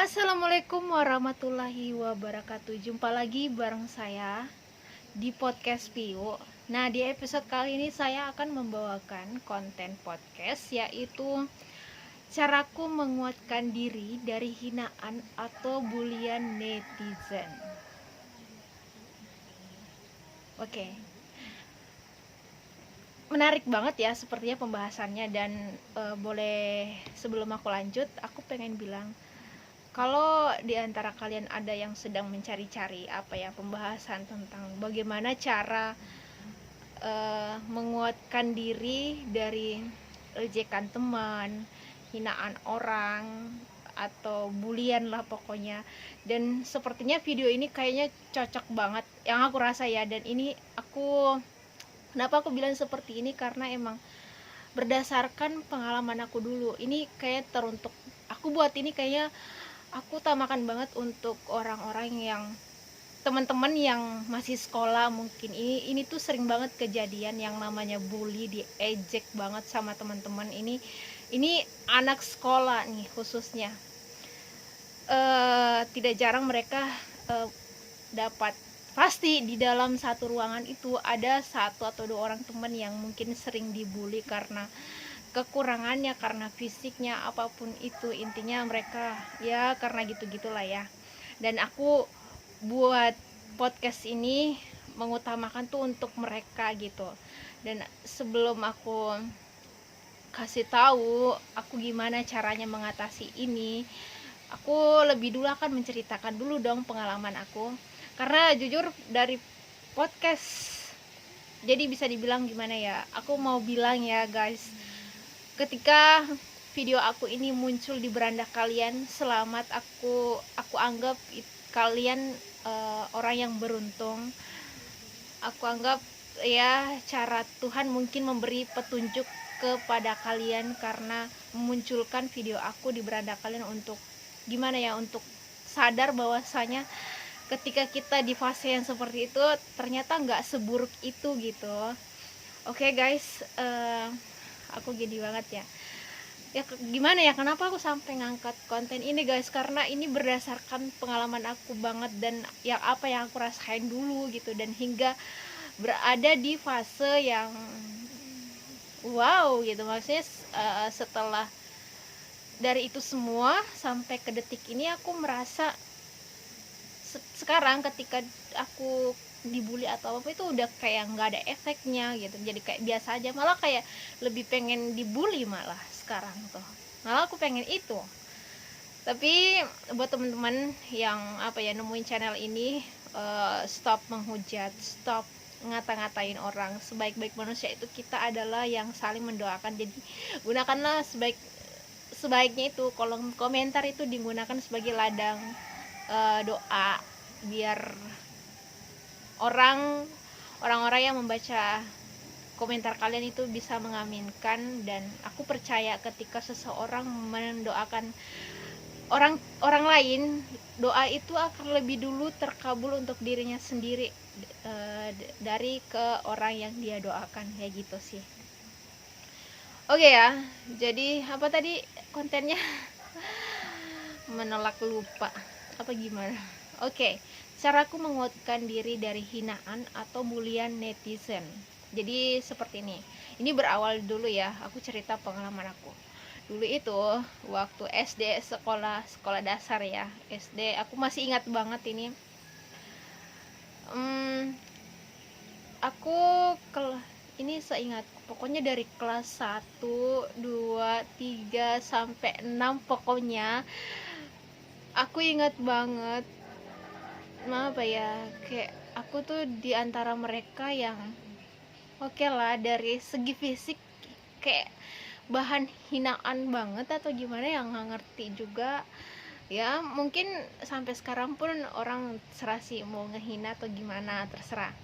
Assalamualaikum warahmatullahi wabarakatuh. Jumpa lagi bareng saya di podcast Piu. Nah, di episode kali ini saya akan membawakan konten podcast, yaitu caraku menguatkan diri dari hinaan atau bulian netizen. Oke, menarik banget ya sepertinya pembahasannya. Dan boleh sebelum aku lanjut, aku pengen bilang, kalau di antara kalian ada yang sedang mencari-cari pembahasan tentang bagaimana cara menguatkan diri dari ejekan teman, hinaan orang, atau bulian lah pokoknya. Dan sepertinya video ini kayaknya cocok banget yang aku rasa ya. Dan ini kenapa aku bilang seperti ini, karena emang berdasarkan pengalaman aku dulu. Ini kayak teruntuk aku buat ini, kayaknya aku utamakan banget untuk orang-orang yang teman-teman yang masih sekolah. Mungkin ini tuh sering banget kejadian yang namanya bully, diejek banget sama teman-teman. Ini anak sekolah nih khususnya. Tidak jarang mereka dapat, pasti di dalam satu ruangan itu ada satu atau dua orang teman yang mungkin sering dibully karena kekurangannya, karena fisiknya, apapun itu. Intinya mereka ya karena gitu-gitulah ya. Dan aku buat podcast ini mengutamakan tuh untuk mereka gitu. Dan sebelum aku kasih tahu aku gimana caranya mengatasi ini, aku lebih dulu akan menceritakan dulu dong pengalaman aku. Karena jujur dari podcast, jadi bisa dibilang gimana ya, aku mau bilang ya guys, ketika video aku ini muncul di beranda kalian, selamat. Aku anggap kalian orang yang beruntung. Aku anggap ya cara Tuhan mungkin memberi petunjuk kepada kalian karena memunculkan video aku di beranda kalian, untuk gimana ya, untuk sadar bahwasanya ketika kita di fase yang seperti itu ternyata nggak seburuk itu gitu. Oke guys, aku gini banget ya gimana ya, kenapa aku sampai ngangkat konten ini guys, karena ini berdasarkan pengalaman aku banget dan yang aku rasain dulu gitu. Dan hingga berada di fase yang wow gitu, maksudnya setelah dari itu semua sampai ke detik ini, aku merasa sekarang ketika aku dibully atau apa itu udah kayak nggak ada efeknya gitu, jadi kayak biasa aja, malah kayak lebih pengen dibully malah sekarang tuh, malah aku pengen itu. Tapi buat teman-teman yang nemuin channel ini, stop menghujat, stop ngata-ngatain orang. Sebaik-baik manusia itu kita adalah yang saling mendoakan. Jadi gunakanlah sebaiknya itu kolom komentar itu digunakan sebagai ladang doa, biar orang-orang yang membaca komentar kalian itu bisa mengaminkan. Dan aku percaya ketika seseorang mendoakan orang lain, doa itu akan lebih dulu terkabul untuk dirinya sendiri dari ke orang yang dia doakan, kayak gitu sih. Oke ya, jadi apa tadi kontennya? Menolak lupa apa gimana? Oke, caraku menguatkan diri dari hinaan atau bulian netizen. Jadi seperti ini berawal dulu ya, aku cerita pengalaman aku dulu itu waktu SD, sekolah dasar ya, SD. Aku masih ingat banget ini. Aku ini seingat pokoknya dari kelas 1, 2, 3 sampai 6 pokoknya. Aku ingat banget, kayak aku tuh di antara mereka yang oke lah, dari segi fisik kayak bahan hinaan banget atau gimana, yang nggak ngerti juga ya. Mungkin sampai sekarang pun orang serasi mau ngehina atau gimana, terserah.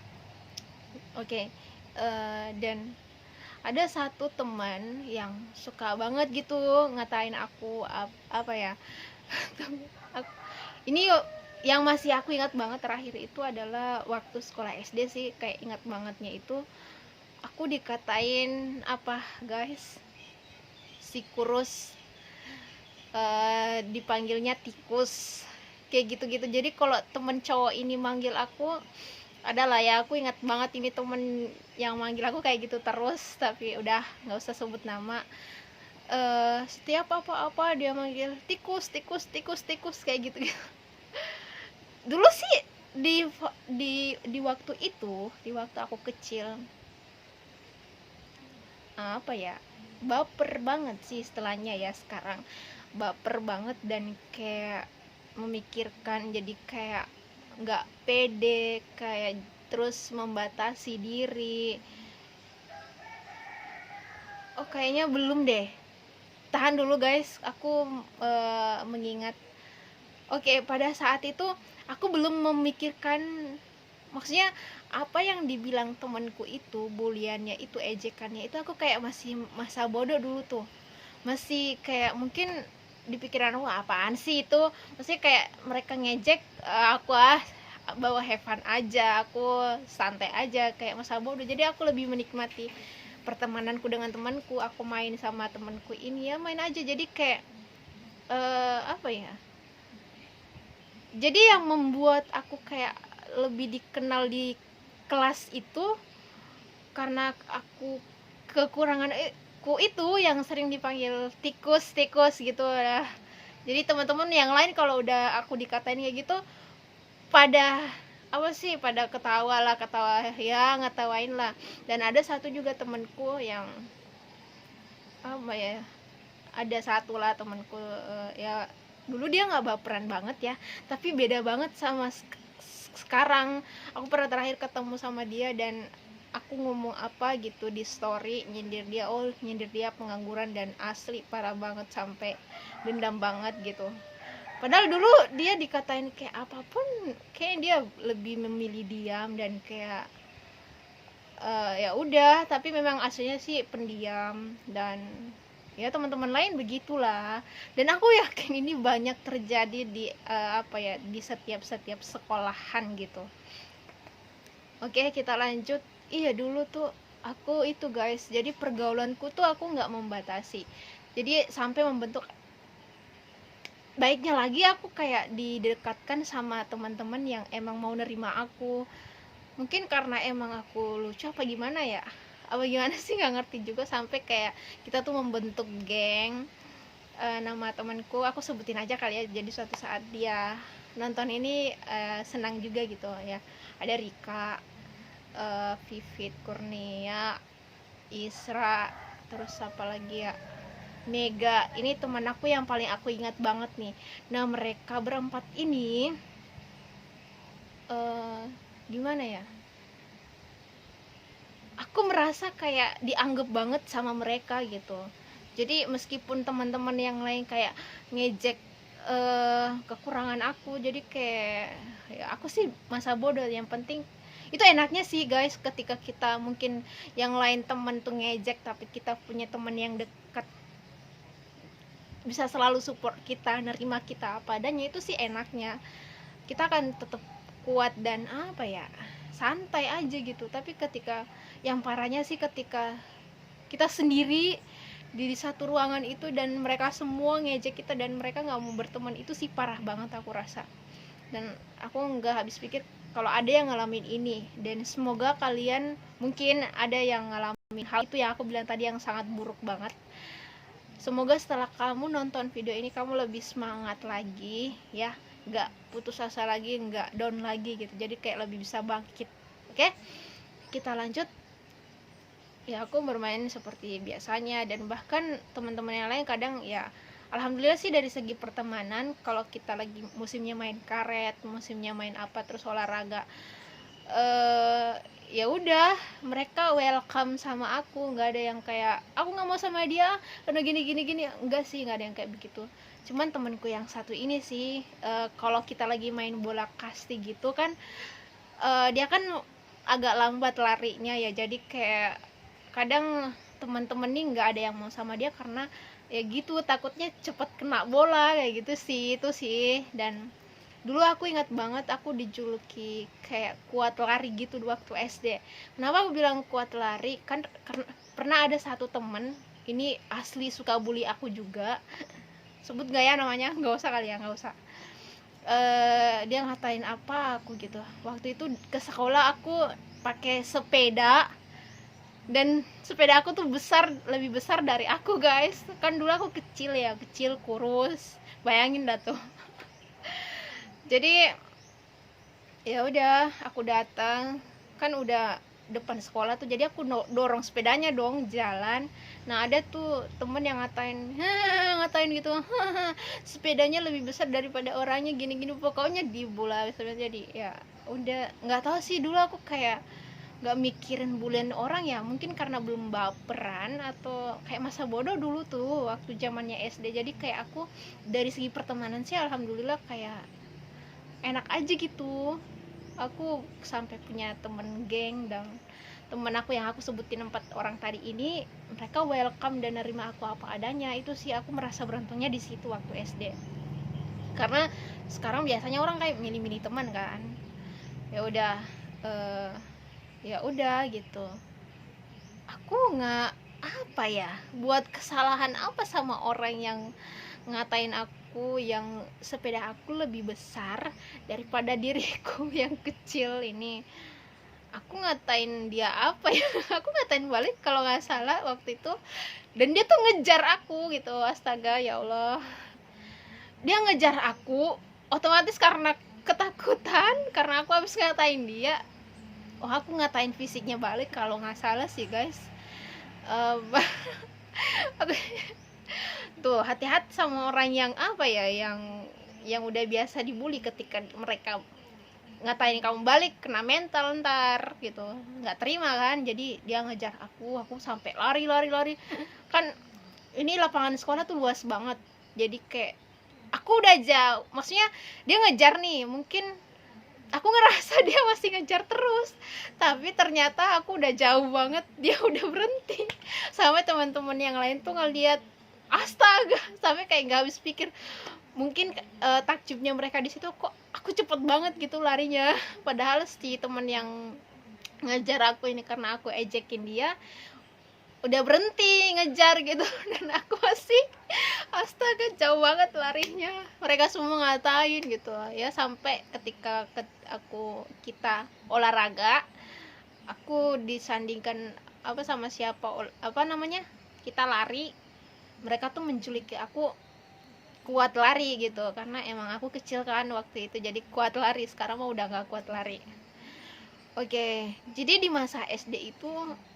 Oke. Dan ada satu teman yang suka banget gitu ngatain aku, ini yang masih aku ingat banget terakhir itu adalah waktu sekolah SD sih, kayak ingat bangetnya itu aku dikatain guys, si kurus. dipanggilnya tikus kayak gitu-gitu. Jadi kalau temen cowok ini manggil aku, adalah ya, aku ingat banget ini temen yang manggil aku kayak gitu terus, tapi udah nggak usah sebut nama. Setiap apa-apa dia manggil tikus tikus tikus tikus kayak gitu. Dulu sih di waktu itu, di waktu aku kecil, apa ya, baper banget sih istilahnya ya. Sekarang baper banget dan kayak memikirkan, jadi kayak nggak pede, kayak terus membatasi diri. Oh kayaknya belum deh, tahan dulu guys, aku mengingat. Oke, pada saat itu aku belum memikirkan, maksudnya apa yang dibilang temanku itu, buliannya itu, ejekannya itu, aku kayak masih masa bodoh dulu tuh. Masih kayak mungkin di pikiran aku, apaan sih itu, maksudnya kayak mereka ngejek, aku bawa have fun aja, aku santai aja, kayak masa bodoh. Jadi aku lebih menikmati pertemananku dengan temanku, aku main sama temanku ini ya main aja. Jadi kayak apa ya, jadi yang membuat aku kayak lebih dikenal di kelas itu karena aku kekurangan ku itu yang sering dipanggil tikus tikus gitu lah. Jadi teman-teman yang lain kalau udah aku dikatain kayak gitu, pada apa sih, pada ketawa lah, ketawa ya, ngetawain lah. Dan ada satu juga temanku yang apa ya, ada satu lah temanku, ya dulu dia nggak baperan banget ya, tapi beda banget sama sekarang. Aku pernah terakhir ketemu sama dia dan aku ngomong apa gitu di story, nyindir dia, oh nyindir dia pengangguran, dan asli parah banget sampai dendam banget gitu. Padahal dulu dia dikatain kayak apapun, kayak dia lebih memilih diam dan kayak ya udah. Tapi memang aslinya sih pendiam, dan ya teman-teman lain begitulah. Dan aku yakin ini banyak terjadi di apa ya, di setiap sekolahan gitu. Oke, kita lanjut. Iya, dulu tuh aku itu guys, jadi pergaulanku tuh aku nggak membatasi, jadi sampai membentuk. Baiknya lagi aku kayak didekatkan sama teman-teman yang emang mau nerima aku. Mungkin karena emang aku lucu apa gimana ya, apa gimana sih, nggak ngerti juga, sampai kayak kita tuh membentuk geng. Nama temanku aku sebutin aja kali ya, jadi suatu saat dia nonton ini senang juga gitu ya. Ada Rika, Vivit, Kurnia, Isra, terus apa lagi ya, Mega. Ini teman aku yang paling aku ingat banget nih. Nah mereka berempat ini gimana ya, aku merasa kayak dianggap banget sama mereka gitu. Jadi meskipun teman-teman yang lain kayak ngejek kekurangan aku, jadi kayak ya aku sih masa bodoh. Yang penting itu enaknya sih guys, ketika kita mungkin yang lain temen tuh ngejek, tapi kita punya temen yang dekat bisa selalu support kita, nerima kita apa adanya, itu sih enaknya. Kita akan tetap kuat dan apa ya, santai aja gitu. Tapi ketika yang parahnya sih, ketika kita sendiri di satu ruangan itu dan mereka semua ngejek kita dan mereka nggak mau berteman, itu sih parah banget aku rasa. Dan aku nggak habis pikir kalau ada yang ngalamin ini, dan semoga kalian mungkin ada yang ngalamin hal itu yang aku bilang tadi, yang sangat buruk banget. Semoga setelah kamu nonton video ini kamu lebih semangat lagi ya, nggak putus asa lagi, nggak down lagi gitu, jadi kayak lebih bisa bangkit. Oke, kita lanjut. Ya aku bermain seperti biasanya, dan bahkan teman-teman yang lain kadang ya alhamdulillah sih dari segi pertemanan, kalau kita lagi musimnya main karet, musimnya main apa, terus olahraga, ya udah, mereka welcome sama aku. Nggak ada yang kayak aku nggak mau sama dia karena gini, enggak sih, nggak ada yang kayak begitu. Cuman temanku yang satu ini sih, kalau kita lagi main bola kasti gitu kan, dia kan agak lambat larinya ya, jadi kayak kadang teman-teman nih nggak ada yang mau sama dia karena ya gitu, takutnya cepet kena bola kayak gitu sih, itu sih. Dan dulu aku ingat banget aku dijuluki kayak kuat lari gitu waktu SD. Kenapa aku bilang kuat lari? Kan karena pernah ada satu temen ini asli suka bully aku juga. sebut gak ya namanya, nggak usah kali ya, nggak usah. Dia ngatain apa aku gitu. Waktu itu ke sekolah aku pakai sepeda, dan sepeda aku tuh lebih besar dari aku guys. Kan dulu aku kecil ya, kecil kurus, bayangin dah tuh. Jadi ya udah, aku datang, kan udah depan sekolah tuh, jadi aku dorong sepedanya dong jalan. Nah ada tuh temen yang ngatain gitu, sepedanya lebih besar daripada orangnya, gini-gini, pokoknya dibully. Jadi ya udah, nggak tahu sih, dulu aku kayak nggak mikirin bulian orang ya, mungkin karena belum baperan atau kayak masa bodoh dulu tuh waktu zamannya SD. Jadi kayak aku dari segi pertemanan sih alhamdulillah kayak enak aja gitu. Aku sampai punya temen geng, dan temen aku yang aku sebutin 4 orang tadi ini, mereka welcome dan nerima aku apa adanya. Itu sih aku merasa beruntungnya di situ waktu SD. Karena sekarang biasanya orang kayak milih-milih teman kan. Ya udah, ya udah gitu. Aku nggak apa ya, buat kesalahan apa sama orang yang ngatain aku yang sepeda aku lebih besar daripada diriku yang kecil ini. Aku ngatain dia apa ya? Aku ngatain balik kalau nggak salah waktu itu, dan dia tuh ngejar aku gitu. Astaga, ya Allah, dia ngejar aku, otomatis karena ketakutan, karena aku habis ngatain dia. Oh, aku ngatain fisiknya balik kalau nggak salah sih guys. Tuh, hati-hati sama orang yang apa ya, yang udah biasa dibully. Ketika mereka ngatain kamu balik, kena mental ntar gitu, nggak terima kan. Jadi dia ngejar aku sampai lari. Kan ini lapangan sekolah tuh luas banget, jadi kayak aku udah jauh, maksudnya dia ngejar nih, mungkin aku ngerasa dia masih ngejar terus, tapi ternyata aku udah jauh banget, dia udah berhenti. Sampai teman-teman yang lain tuh ngeliat, astaga, sampai kayak nggak habis pikir. Mungkin takjubnya mereka di situ, kok aku cepet banget gitu larinya. Padahal si teman yang ngejar aku ini, karena aku ejekin dia, udah berhenti ngejar gitu. Dan aku masih, astaga, jauh banget larinya. Mereka semua ngatain gitu ya. Sampai ketika kita olahraga, aku disandingkan apa sama siapa, apa namanya, kita lari, mereka tuh menjuluki aku kuat lari gitu, karena emang aku kecil kan waktu itu, jadi kuat lari. Sekarang mah udah nggak kuat lari. Oke, jadi di masa SD itu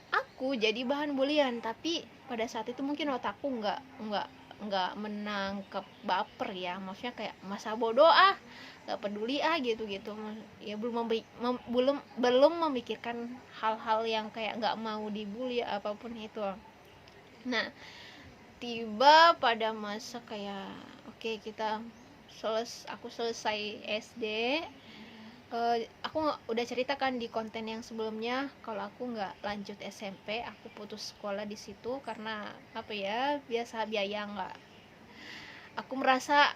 aku jadi bahan bulian, tapi pada saat itu mungkin otakku nggak menangkap baper ya, maksudnya kayak masa bodoh, nggak peduli gitu ya, belum memikirkan hal-hal yang kayak nggak mau dibully apapun itu. Nah, tiba pada masa kayak oke, aku selesai SD. Aku udah ceritakan di konten yang sebelumnya kalau aku nggak lanjut SMP, aku putus sekolah di situ karena apa ya, biasa biaya nggak. Aku merasa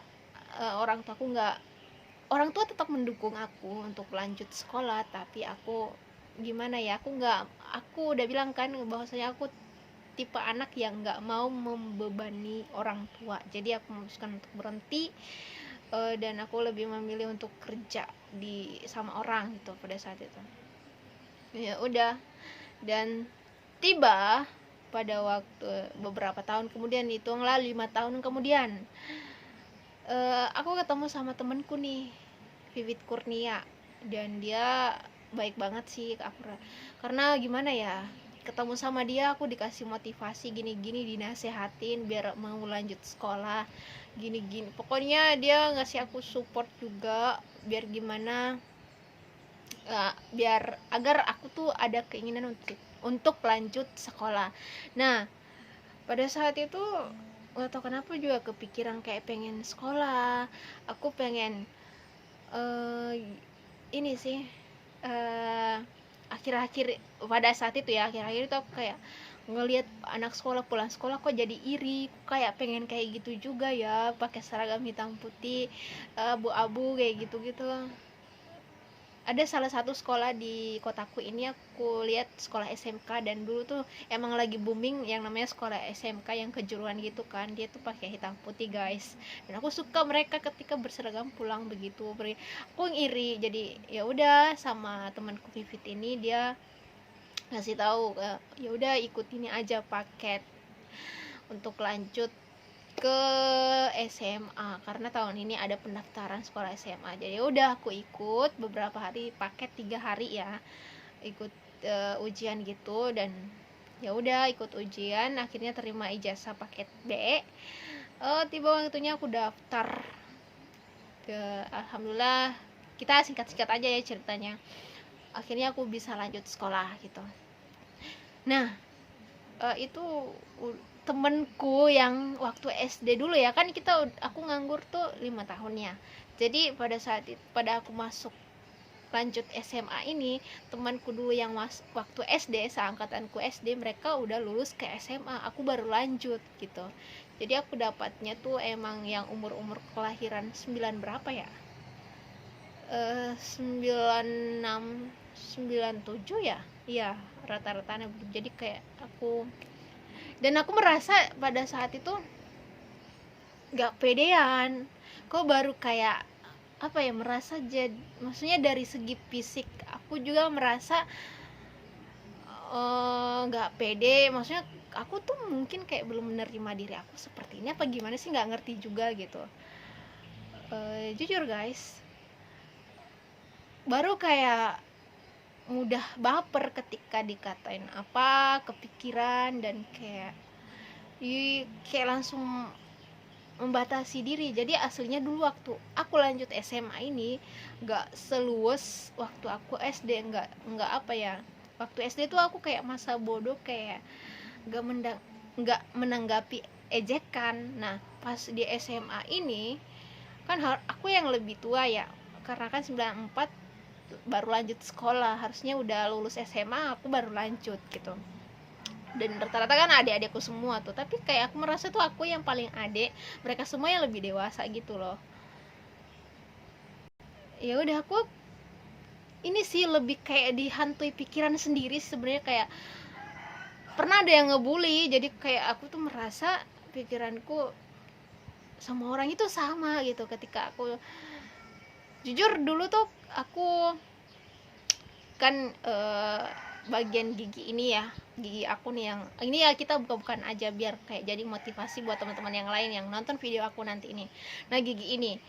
orang tua tetap mendukung aku untuk lanjut sekolah, tapi aku gimana ya, aku udah bilang kan bahwasanya aku tipe anak yang nggak mau membebani orang tua. Jadi aku memutuskan untuk berhenti, dan aku lebih memilih untuk kerja sama orang gitu pada saat itu. Ya udah, dan tiba pada waktu beberapa tahun kemudian, hitunglah 5 tahun kemudian, aku ketemu sama temenku nih, Vivit Kurnia, dan dia baik banget sih aku, karena gimana ya, ketemu sama dia aku dikasih motivasi gini-gini, dinasehatin biar mau lanjut sekolah gini-gini. Pokoknya dia ngasih aku support juga biar gimana, biar agar aku tuh ada keinginan untuk lanjut sekolah. Nah, pada saat itu nggak tahu kenapa juga kepikiran kayak pengen sekolah. Aku pengen ini sih, akhir-akhir pada saat itu ya, akhir-akhir itu aku kayak ngelihat anak sekolah pulang sekolah kok jadi iri, kayak pengen kayak gitu juga ya, pakai seragam hitam putih, abu-abu kayak gitu-gitu. ada salah satu sekolah di kotaku ini, aku lihat sekolah SMK, dan dulu tuh emang lagi booming yang namanya sekolah SMK yang kejuruan gitu kan, dia tuh pakai hitam putih guys, dan aku suka mereka ketika berseragam pulang begitu. Aku iri, jadi ya udah sama temanku Vivit ini, dia ngasih tahu ya udah ikut ini aja paket untuk lanjut ke SMA, karena tahun ini ada pendaftaran sekolah SMA. Jadi udah aku ikut beberapa hari, paket 3 hari ya, ikut ujian gitu, dan ya udah ikut ujian, akhirnya terima ijazah paket B. Tiba waktunya aku daftar ke, alhamdulillah, kita singkat-singkat aja ya ceritanya, akhirnya aku bisa lanjut sekolah gitu. Nah, itu temenku yang waktu SD dulu ya kan, aku nganggur tuh 5 tahun ya. Jadi pada aku masuk lanjut SMA ini, temanku dulu yang waktu SD, seangkatanku SD, mereka udah lulus ke SMA, aku baru lanjut gitu. Jadi aku dapatnya tuh emang yang umur kelahiran 9 berapa ya, 96 97 ya, iya rata-ratanya. Jadi kayak aku merasa pada saat itu gak pedean, kok baru kayak apa ya, merasa maksudnya dari segi fisik aku juga merasa gak pede, maksudnya aku tuh mungkin kayak belum menerima diri aku seperti ini apa gimana sih, gak ngerti juga gitu. Jujur guys, baru kayak mudah baper ketika dikatain apa, kepikiran, dan kayak langsung membatasi diri. Jadi aslinya dulu waktu aku lanjut SMA ini gak seluas waktu aku SD, nggak apa ya, waktu SD tuh aku kayak masa bodoh, kayak gak menanggapi ejekan. Nah pas di SMA ini kan aku yang lebih tua ya, karena kan 94 baru lanjut sekolah, harusnya udah lulus SMA, aku baru lanjut gitu. Dan rata-rata kan adik-adikku semua tuh, tapi kayak aku merasa tuh aku yang paling adik, mereka semua yang lebih dewasa gitu loh. Ya udah, aku ini sih lebih kayak dihantui pikiran sendiri sebenarnya, kayak pernah ada yang ngebully, jadi kayak aku tuh merasa pikiranku sama orang itu sama gitu. Ketika aku jujur dulu tuh aku kan bagian gigi ini ya, gigi aku nih yang ini ya, kita buka-bukaan aja biar kayak jadi motivasi buat teman-teman yang lain yang nonton video aku nanti ini. Nah gigi ini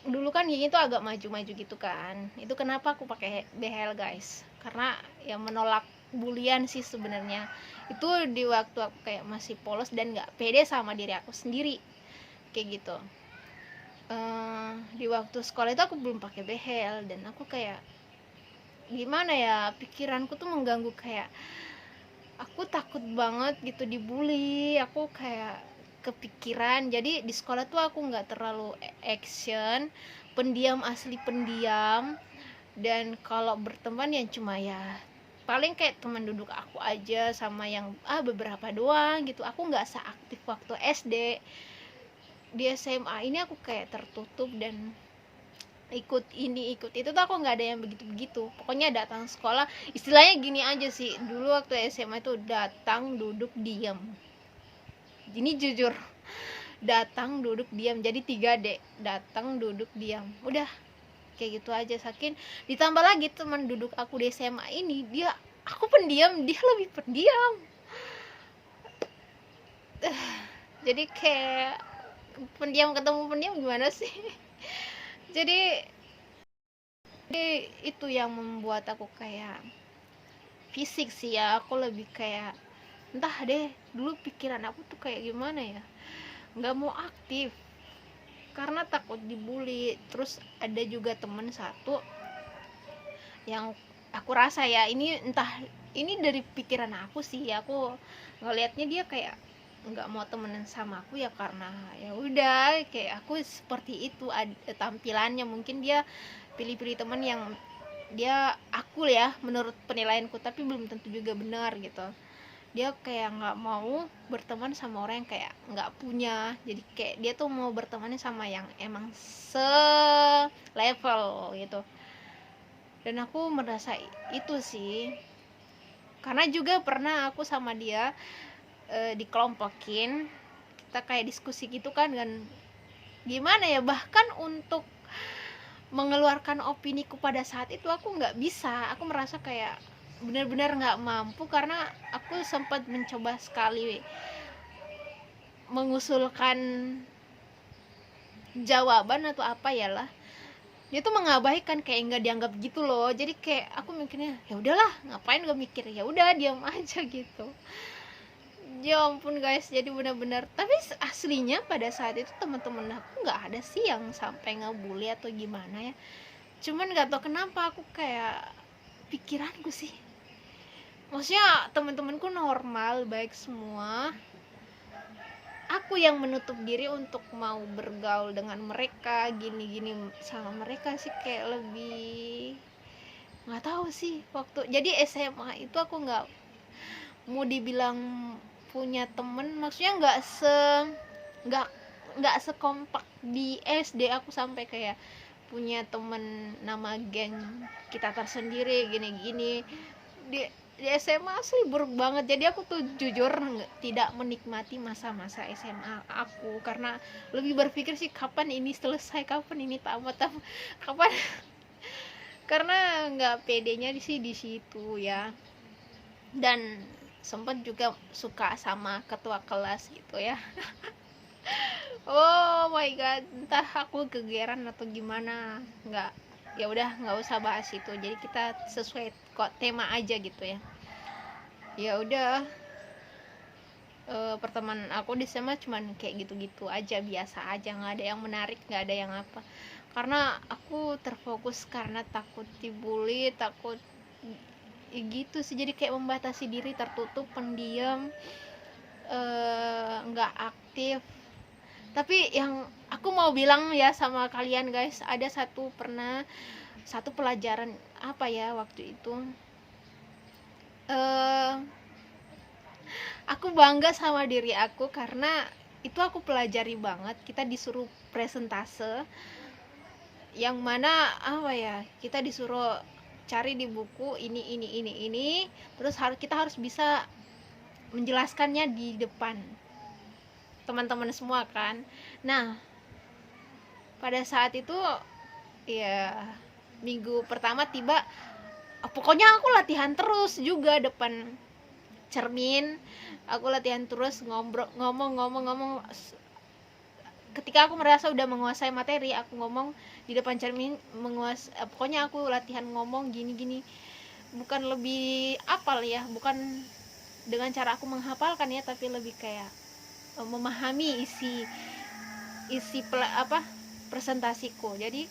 dulu kan gigi itu agak maju-maju gitu kan, itu kenapa aku pakai behel guys, karena ya menolak bulian sih sebenarnya. Itu di waktu aku kayak masih polos dan nggak pede sama diri aku sendiri kayak gitu. Di waktu sekolah itu aku belum pakai behel, dan aku kayak gimana ya, pikiranku tuh mengganggu, kayak aku takut banget gitu dibully, aku kayak kepikiran. Jadi di sekolah tuh aku nggak terlalu action, pendiam, asli pendiam, dan kalau berteman ya cuma ya paling kayak teman duduk aku aja, sama yang beberapa doang gitu. Aku nggak seaktif waktu SD. Di SMA ini aku kayak tertutup, dan ikut ini ikut itu tuh aku nggak ada yang begitu pokoknya datang sekolah, istilahnya gini aja sih, dulu waktu SMA itu datang duduk diam, ini jujur, datang duduk diam, jadi 3D, datang duduk diam, udah kayak gitu aja. Saking ditambah lagi teman duduk aku di SMA ini, aku pendiam, dia lebih pendiam. Jadi kayak pendiam ketemu pendiam gimana sih. jadi itu yang membuat aku kayak fisik sih ya, aku lebih kayak entah deh, dulu pikiran aku tuh kayak gimana ya, nggak mau aktif karena takut dibully. Terus ada juga temen satu yang aku rasa ya, ini entah ini dari pikiran aku sih ya, aku ngelihatnya dia kayak nggak mau temenan sama aku ya, karena ya udah kayak aku seperti itu tampilannya. Mungkin dia pilih-pilih teman yang dia aku ya, menurut penilaianku, tapi belum tentu juga benar gitu. Dia kayak nggak mau berteman sama orang yang kayak nggak punya, jadi kayak dia tuh mau bertemannya sama yang emang se level gitu. Dan aku merasa itu sih, karena juga pernah aku sama dia dikelompokin, kita kayak diskusi gitu kan, gimana ya, bahkan untuk mengeluarkan opiniku pada saat itu aku nggak bisa, aku merasa kayak benar-benar nggak mampu, karena aku sempat mencoba sekali mengusulkan jawaban atau apa ya lah, dia tuh mengabaikan, kayak nggak dianggap gitu loh. Jadi kayak aku mikirnya ya udahlah, ngapain gue mikir, ya udah diam aja gitu. Ya ampun guys, jadi benar-benar, tapi aslinya pada saat itu teman-teman aku nggak ada sih yang sampai ngebully atau gimana ya, cuman nggak tau kenapa aku kayak pikiranku sih, maksudnya teman-temanku normal, baik semua, aku yang menutup diri untuk mau bergaul dengan mereka, gini-gini sama mereka sih, kayak lebih nggak tahu sih. Waktu jadi SMA itu aku mau dibilang punya temen, maksudnya nggak nggak sekompak di SD aku sampai kayak punya temen nama geng kita tersendiri gini-gini. Di SMA asli buruk banget, jadi aku tuh jujur tidak menikmati masa-masa SMA aku, karena lebih berpikir sih kapan ini selesai, kapan ini tamat, kapan karena nggak pedenya sih di situ ya. Dan sempat juga suka sama ketua kelas gitu ya. Oh my god, entah aku kegeran atau gimana, nggak, ya udah nggak usah bahas itu, jadi kita sesuai kok tema aja gitu ya. Ya udah, pertemanan aku di SMA cuman kayak gitu-gitu aja, biasa aja, nggak ada yang menarik, nggak ada yang apa, karena aku terfokus karena takut dibully, takut gitu sih, jadi kayak membatasi diri, tertutup, pendiam, nggak aktif. Tapi yang aku mau bilang ya sama kalian guys, ada satu pelajaran apa ya waktu itu, aku bangga sama diri aku karena itu aku pelajari banget. Kita disuruh presentase yang mana apa ya, kita disuruh cari di buku ini, terus kita harus bisa menjelaskannya di depan teman-teman semua kan. Nah pada saat itu ya minggu pertama tiba, pokoknya aku latihan terus juga depan cermin, aku latihan terus ngomong. Ketika aku merasa udah menguasai materi, aku ngomong di depan cermin, pokoknya aku latihan ngomong gini, bukan lebih apal ya, bukan dengan cara aku menghafalkan ya, tapi lebih kayak memahami isi presentasiku. Jadi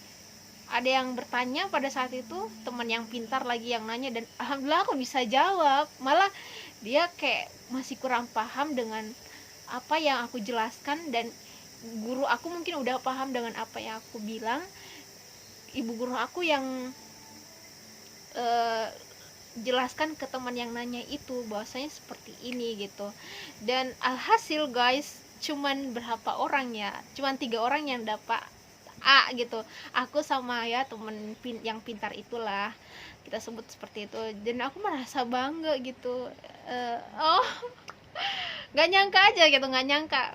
ada yang bertanya pada saat itu, teman yang pintar lagi yang nanya, dan alhamdulillah aku bisa jawab. Malah dia kayak masih kurang paham dengan apa yang aku jelaskan, dan guru aku mungkin udah paham dengan apa yang aku bilang. Ibu guru aku yang jelaskan ke teman yang nanya itu bahwasanya seperti ini gitu. Dan alhasil guys, cuman berapa orang ya, cuman 3 orang yang dapat A gitu, aku sama ya temen yang pintar itulah, kita sebut seperti itu. Dan aku merasa bangga gitu, oh nggak nyangka aja gitu, nggak nyangka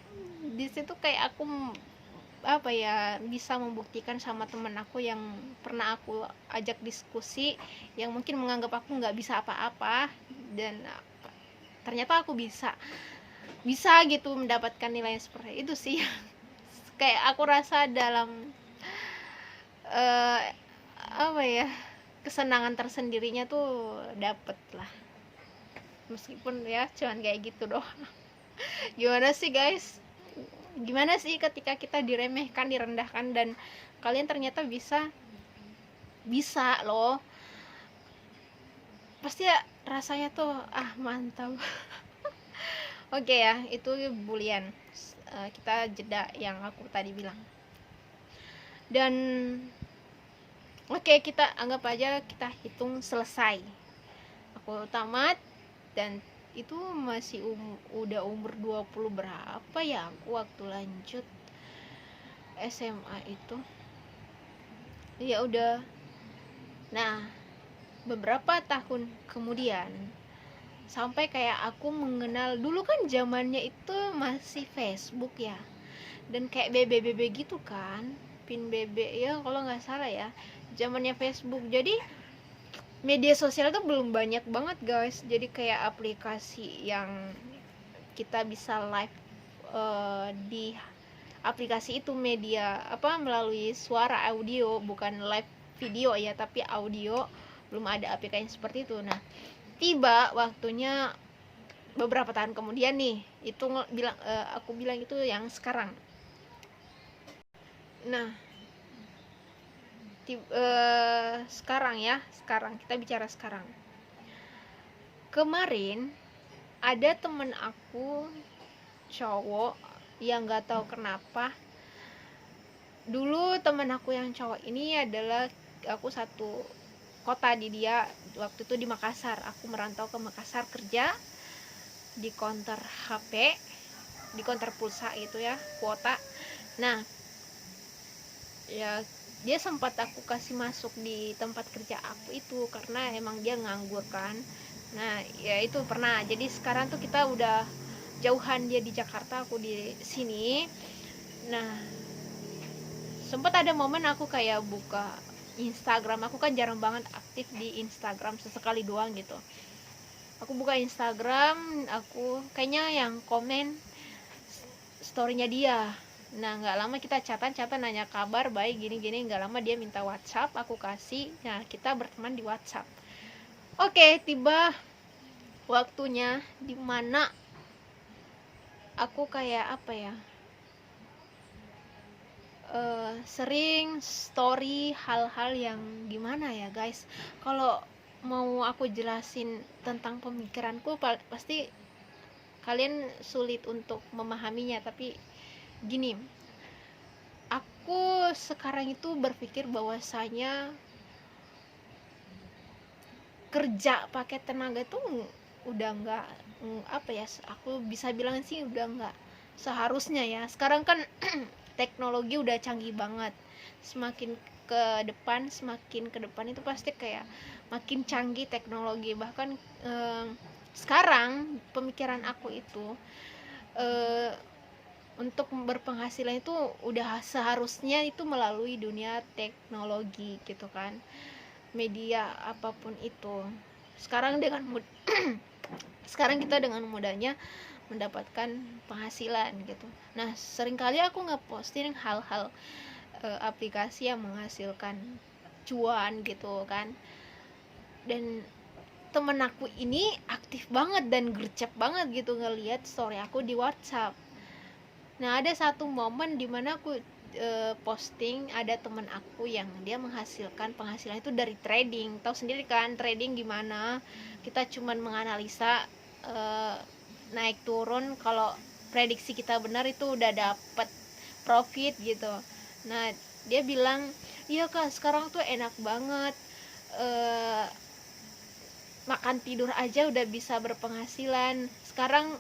di situ kayak aku apa ya, bisa membuktikan sama temen aku yang pernah aku ajak diskusi, yang mungkin menganggap aku nggak bisa apa-apa, dan ternyata aku bisa gitu mendapatkan nilai seperti itu sih. Kayak aku rasa dalam apa ya, kesenangan tersendirinya tuh dapet lah, meskipun ya cuman kayak gitu doang. Gimana sih guys, gimana sih ketika kita diremehkan, direndahkan, dan kalian ternyata bisa loh, pasti ya rasanya tuh mantap. Oke ya, itu bulian. Kita jeda yang aku tadi bilang. Dan oke, kita anggap aja kita hitung selesai, aku tamat, dan itu masih udah umur 20 berapa ya aku waktu lanjut SMA itu. Ya udah. Nah, beberapa tahun kemudian, sampai kayak aku mengenal, dulu kan zamannya itu masih Facebook ya, dan kayak BB gitu kan, pin BB ya kalau nggak salah ya, zamannya Facebook. Jadi media sosial tuh belum banyak banget guys, jadi kayak aplikasi yang kita bisa live di aplikasi itu, media apa, melalui suara audio, bukan live video ya, tapi audio, belum ada aplikasi seperti itu. Nah, tiba waktunya beberapa tahun kemudian nih, itu aku bilang itu yang sekarang. Nah, sekarang ya, sekarang kita bicara sekarang. Kemarin ada temen aku cowok yang nggak tahu kenapa, dulu temen aku yang cowok ini adalah, aku satu kota di dia waktu itu, di Makassar. Aku merantau ke Makassar kerja di counter HP, di counter pulsa itu ya, kuota. Nah ya, dia sempat aku kasih masuk di tempat kerja aku itu karena emang dia nganggur kan. Nah ya itu pernah, jadi sekarang tuh kita udah jauhan, dia di Jakarta, aku di sini. Nah sempat ada momen aku kayak buka Instagram, aku kan jarang banget aktif di Instagram, sesekali doang gitu. Aku buka Instagram, aku kayaknya yang komen storynya dia. Nah nggak lama kita chatan nanya kabar, baik gini-gini. Nggak lama dia minta WhatsApp, aku kasih. Nah kita berteman di WhatsApp. Oke, tiba waktunya dimana aku kayak apa ya, sering story hal-hal yang gimana ya guys, kalau mau aku jelasin tentang pemikiranku pasti kalian sulit untuk memahaminya. Tapi gini, aku sekarang itu berpikir bahwasanya kerja pakai tenaga itu udah nggak, apa ya, aku bisa bilang sih udah nggak seharusnya ya. Sekarang kan teknologi udah canggih banget, semakin ke depan itu pasti kayak makin canggih teknologi. Bahkan sekarang pemikiran aku itu, untuk berpenghasilan itu udah seharusnya itu melalui dunia teknologi gitu kan, media apapun itu. Sekarang dengan sekarang kita dengan mudahnya mendapatkan penghasilan gitu. Nah seringkali aku ngeposting hal-hal aplikasi yang menghasilkan cuan gitu kan, dan temen aku ini aktif banget dan gercep banget gitu ngelihat story aku di WhatsApp. Nah ada satu momen dimana aku posting, ada temen aku yang dia menghasilkan penghasilan itu dari trading. Tahu sendiri kan trading gimana, kita cuman menganalisa naik turun, kalau prediksi kita benar itu udah dapet profit gitu. Nah dia bilang, iya kak sekarang tuh enak banget, makan tidur aja udah bisa berpenghasilan. Sekarang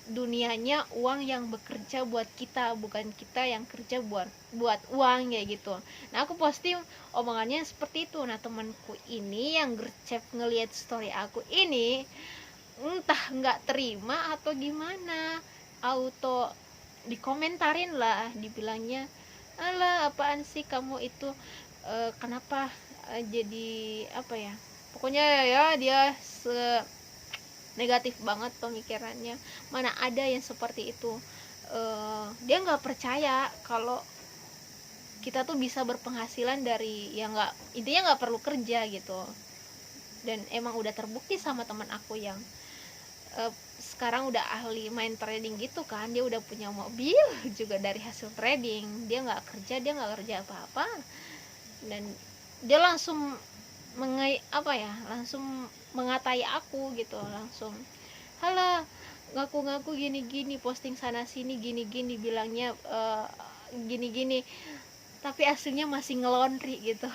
dunianya uang yang bekerja buat kita, bukan kita yang kerja buat uang kayak gitu. Nah aku posting omongannya seperti itu. Nah temanku ini yang gercep ngelihat story aku ini, entah nggak terima atau gimana, auto dikomentarin lah, dibilangnya, alah apaan sih kamu itu, kenapa jadi apa ya, pokoknya ya dia negatif banget pemikirannya. Mana ada yang seperti itu. Dia nggak percaya kalau kita tuh bisa berpenghasilan dari yang nggak, intinya nggak perlu kerja gitu. Dan emang udah terbukti sama teman aku yang sekarang udah ahli main trading gitu kan, dia udah punya mobil juga dari hasil trading. Dia nggak kerja apa-apa, dan dia langsung langsung mengatai aku gitu, langsung halah ngaku-ngaku gini-gini, posting sana sini gini-gini, bilangnya gini-gini, tapi aslinya masih ngelondri gitu.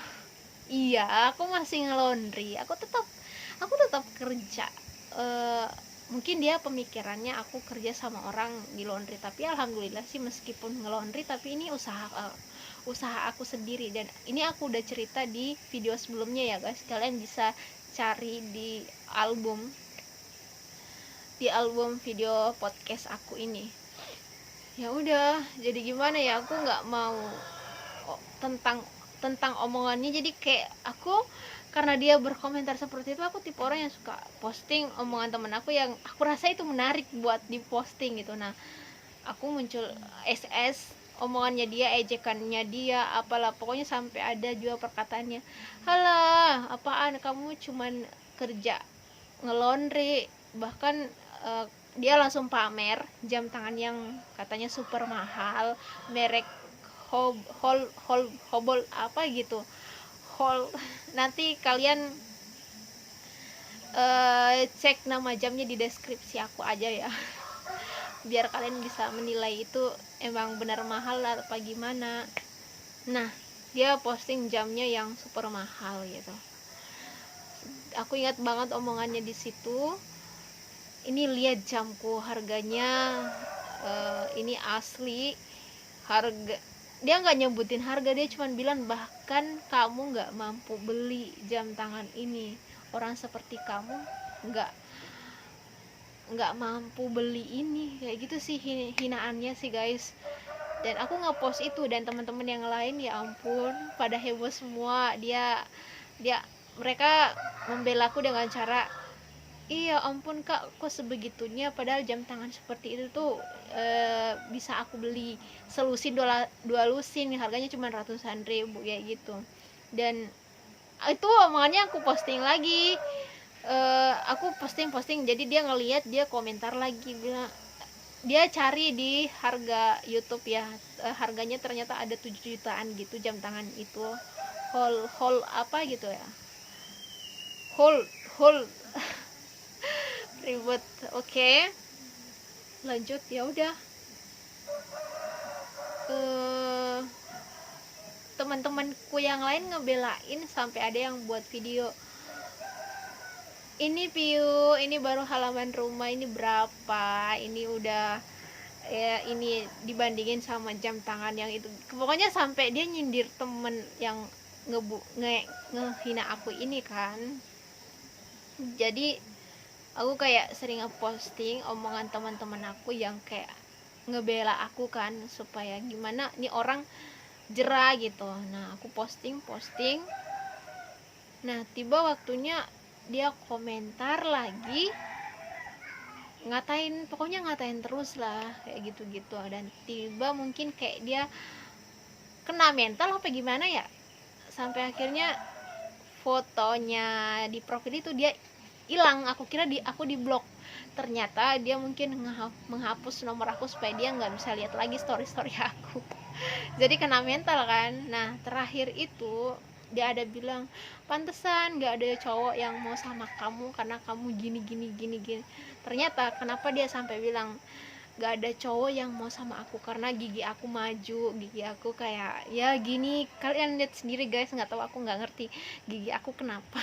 Iya aku masih ngelondri, aku tetap kerja. Mungkin dia pemikirannya aku kerja sama orang di laundry, tapi alhamdulillah sih meskipun ngelondri tapi ini usaha aku sendiri. Dan ini aku udah cerita di video sebelumnya ya guys, kalian bisa cari di album video podcast aku ini. Ya udah, jadi gimana ya, aku nggak mau tentang omongannya. Jadi kayak aku, karena dia berkomentar seperti itu, aku tipe orang yang suka posting omongan temen aku yang aku rasa itu menarik buat diposting gitu. Nah, aku muncul SS omongannya dia, ejekannya dia, apalah pokoknya, sampai ada juga perkataannya, halah apaan kamu cuman kerja ngelondri. Bahkan dia langsung pamer jam tangan yang katanya super mahal, merek Hobol apa gitu, Hol. Nanti kalian cek nama jamnya di deskripsi aku aja ya, biar kalian bisa menilai itu emang benar mahal apa gimana. Nah, dia posting jamnya yang super mahal gitu. Aku ingat banget omongannya di situ, ini lihat jamku harganya, ini asli, harga, dia nggak nyebutin harga, dia cuma bilang bahkan kamu nggak mampu beli jam tangan ini, orang seperti kamu nggak mampu beli ini, kayak gitu sih hinaannya sih guys. Dan aku ngepost itu, dan teman-teman yang lain ya ampun pada heboh semua. Mereka membela aku dengan cara, iya ampun kak, kok sebegitunya, padahal jam tangan seperti itu tuh bisa aku beli selusin, dua lusin, harganya cuma ratusan ribu kayak gitu. Dan itu omongannya aku posting lagi, aku posting, jadi dia ngelihat, dia komentar lagi, bilang dia cari di harga YouTube ya, harganya ternyata ada 7 jutaan gitu jam tangan itu, hol apa gitu ya, hol ribet. Oke, lanjut. Ya udah, teman-temanku yang lain ngebelain sampai ada yang buat video, ini view, ini baru halaman rumah ini berapa, ini udah ya, ini dibandingin sama jam tangan yang itu, pokoknya sampai dia nyindir temen yang ngehina aku ini kan. Jadi aku kayak sering ngeposting omongan teman-teman aku yang kayak ngebela aku kan, supaya gimana nih orang jera gitu. Nah, aku posting. Nah, tiba waktunya dia komentar lagi, pokoknya ngatain terus lah kayak gitu-gitu. Dan tiba mungkin kayak dia kena mental apa gimana ya, sampai akhirnya fotonya di profil itu dia hilang. Aku kira aku di blok, ternyata dia mungkin menghapus nomor aku supaya dia nggak bisa lihat lagi story aku. Jadi kena mental kan. Nah, terakhir itu dia ada bilang, pantesan nggak ada cowok yang mau sama kamu karena kamu gini. Ternyata kenapa dia sampai bilang gak ada cowok yang mau sama aku, karena gigi aku maju, gigi aku kayak ya gini, kalian lihat sendiri guys, nggak tahu, aku nggak ngerti gigi aku kenapa.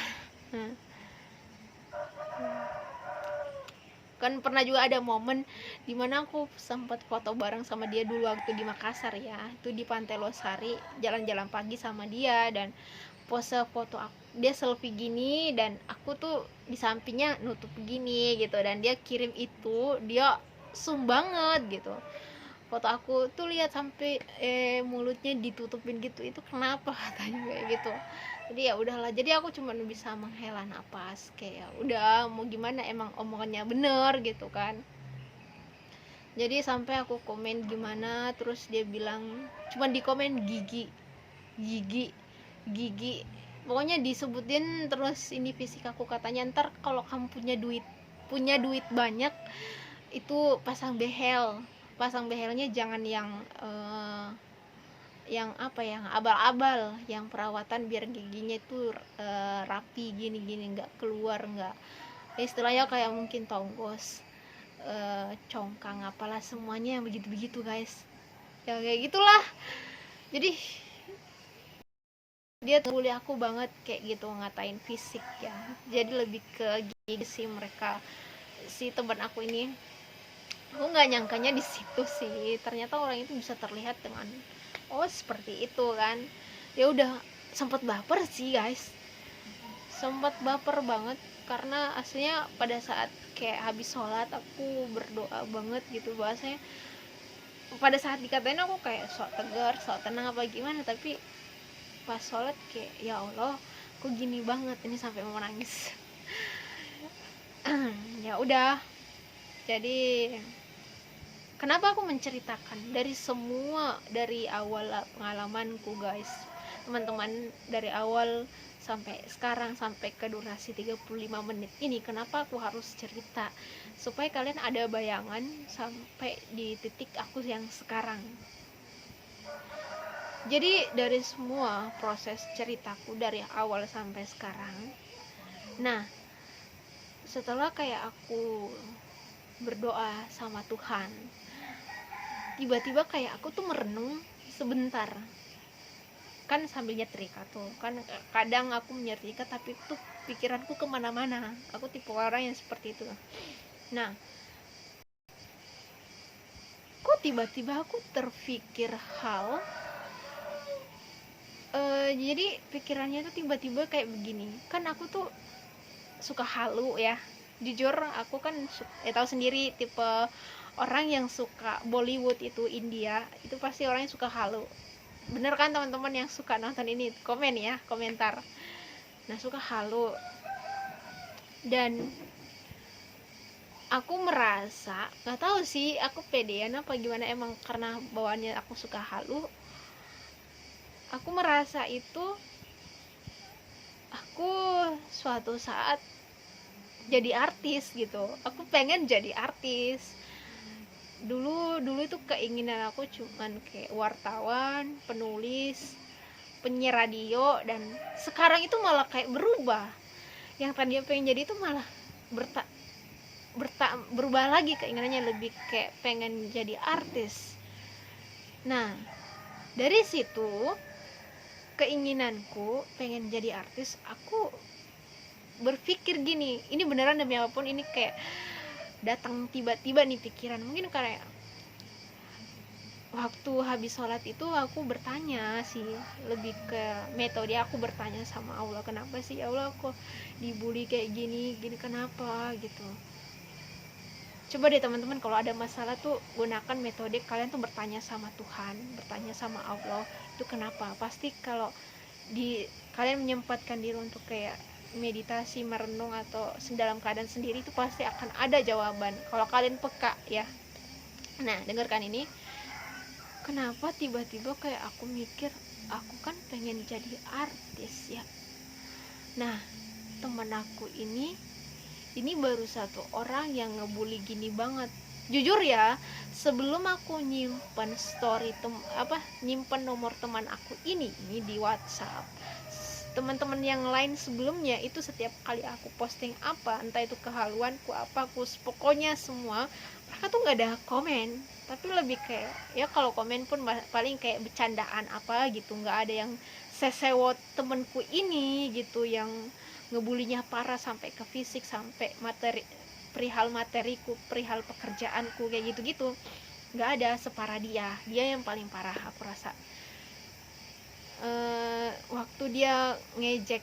Kan pernah juga ada momen dimana aku sempat foto bareng sama dia dulu waktu di Makassar ya, itu di Pantai Losari, jalan-jalan pagi sama dia, dan pose foto aku, dia selfie gini dan aku tuh di sampingnya nutup gini gitu, dan dia kirim itu, dia zoom banget gitu foto aku tuh, lihat sampai mulutnya ditutupin gitu, itu kenapa katanya kayak gitu. Jadi ya udahlah, jadi aku cuma bisa menghela napas, kayak udah mau gimana, emang omongannya bener gitu kan. Jadi sampai aku komen gimana, terus dia bilang, cuma di komen gigi, pokoknya disebutin terus ini fisik aku, katanya ntar kalau kamu punya duit banyak itu pasang behelnya jangan yang apa, yang abal-abal, yang perawatan biar giginya itu rapi gini nggak keluar, nggak istilahnya kayak mungkin tonggos, congkang, apalah semuanya yang begitu guys ya, kayak gitulah. Jadi dia bully aku banget kayak gitu, ngatain fisik ya, jadi lebih ke gigi sih mereka, si teman aku ini. Aku nggak nyangkanya di situ sih, ternyata orang itu bisa terlihat dengan seperti itu kan. Ya udah, sempet baper sih guys, sempat baper banget karena aslinya pada saat kayak habis sholat aku berdoa banget gitu, bahasanya pada saat dikatain aku kayak sok tegar, sok tenang apa gimana, tapi pas sholat kayak ya Allah kok gini banget ini, sampai mau nangis. Ya udah, jadi kenapa aku menceritakan dari semua, dari awal pengalamanku guys, teman-teman, dari awal sampai sekarang, sampai ke durasi 35 menit ini, kenapa aku harus cerita, supaya kalian ada bayangan sampai di titik aku yang sekarang. Jadi dari semua proses ceritaku dari awal sampai sekarang, nah setelah kayak aku berdoa sama Tuhan, tiba-tiba kayak aku tuh merenung sebentar, kan sambil nyetrika tuh kan, kadang aku menyetrika tapi tuh pikiranku kemana-mana, aku tipe orang yang seperti itu. Nah kok tiba-tiba aku terpikir hal, jadi pikirannya tuh tiba-tiba kayak begini, kan aku tuh suka halu ya, jujur aku kan tahu sendiri tipe orang yang suka Bollywood itu India, itu pasti orang yang suka halu. Bener kan teman-teman yang suka nonton ini, komen ya, komentar. Nah suka halu, dan aku merasa nggak tahu sih aku pedean apa gimana, emang karena bawaannya aku suka halu, aku merasa itu aku suatu saat jadi artis gitu, aku pengen jadi artis. Dulu itu keinginan aku cuman kayak wartawan, penulis, penyiar radio, dan sekarang itu malah kayak berubah, yang tadi pengen jadi itu malah berubah lagi keinginannya, lebih kayak pengen jadi artis. Nah dari situ keinginanku pengen jadi artis, aku berpikir gini, ini beneran demi apapun, ini kayak datang tiba-tiba nih pikiran, mungkin kayak waktu habis sholat itu aku bertanya sih, lebih ke metode aku bertanya sama Allah, kenapa sih ya Allah kok dibully kayak gini kenapa gitu. Coba deh teman-teman kalau ada masalah tuh gunakan metode kalian tuh bertanya sama Tuhan, bertanya sama Allah, itu kenapa. Pasti kalau kalian menyempatkan diri untuk kayak meditasi, merenung, atau dalam keadaan sendiri, itu pasti akan ada jawaban kalau kalian peka ya. Nah dengarkan ini, kenapa tiba-tiba kayak aku mikir aku kan pengen jadi artis ya. Nah temen aku ini baru satu orang yang ngebully gini banget. Jujur ya, sebelum aku nyimpen story nyimpen nomor teman aku ini di WhatsApp, teman-teman yang lain sebelumnya itu setiap kali aku posting apa, entah itu kehaluanku apa, aku pokoknya semua, mereka tuh nggak ada komen, tapi lebih kayak ya kalau komen pun paling kayak bercandaan apa gitu, nggak ada yang sesewot temenku ini gitu yang ngebulinya parah sampai ke fisik, sampai perihal materiku, perihal pekerjaanku kayak gitu-gitu. Nggak ada separah dia yang paling parah aku rasa. Waktu dia ngejek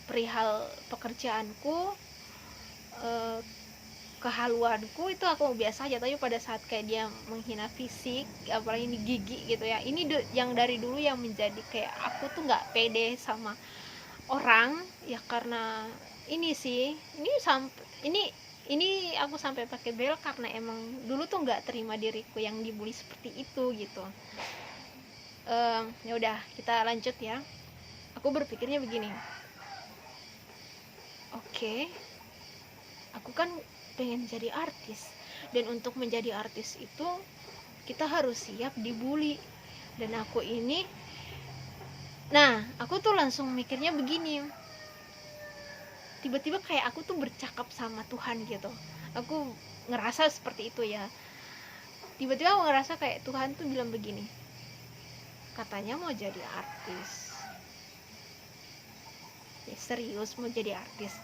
perihal pekerjaanku, kehaluanku, itu aku biasa aja, tapi pada saat kayak dia menghina fisik, apalagi ini gigi gitu ya, ini yang dari dulu yang menjadi kayak aku tuh nggak pede sama orang ya, karena ini sih, ini aku sampai pakai bel karena emang dulu tuh nggak terima diriku yang dibully seperti itu gitu. Ya udah kita lanjut ya. Aku berpikirnya begini, oke, aku kan pengen jadi artis, dan untuk menjadi artis itu kita harus siap dibully, dan aku ini, nah aku tuh langsung mikirnya begini, tiba-tiba kayak aku tuh bercakap sama Tuhan gitu, aku ngerasa seperti itu ya. Tiba-tiba aku ngerasa kayak Tuhan tuh bilang begini, katanya mau jadi artis ya, serius mau jadi artis.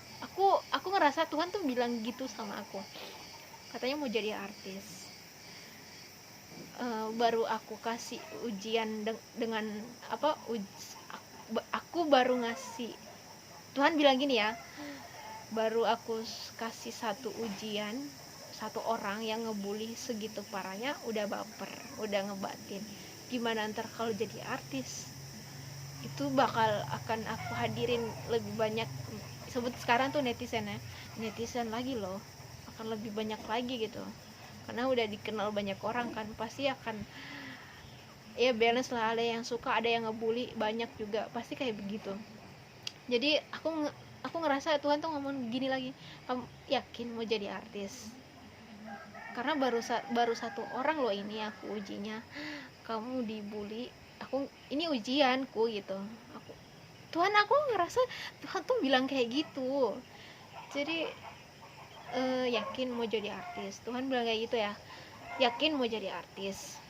Aku ngerasa Tuhan tuh bilang gitu sama aku, katanya mau jadi artis. Baru aku kasih ujian dengan apa, aku baru ngasih Tuhan bilang gini ya, baru aku kasih satu ujian, satu orang yang ngebully segitu parahnya udah baper, udah ngebatin. Gimana ntar kalau jadi artis? Itu bakal akan aku hadirin lebih banyak. Sebut sekarang tuh netizen ya, netizen lagi loh, akan lebih banyak lagi gitu, karena udah dikenal banyak orang kan, pasti akan ya balance lah, ada yang suka, ada yang ngebully, banyak juga pasti kayak begitu. Jadi aku ngerasa Tuhan tuh ngomong gini lagi, kamu yakin mau jadi artis? Karena baru satu orang loh ini aku ujinya, kamu dibully, aku ini ujianku gitu. Aku ngerasa Tuhan tuh bilang kayak gitu. Jadi yakin mau jadi artis? Tuhan bilang kayak gitu ya, yakin mau jadi artis?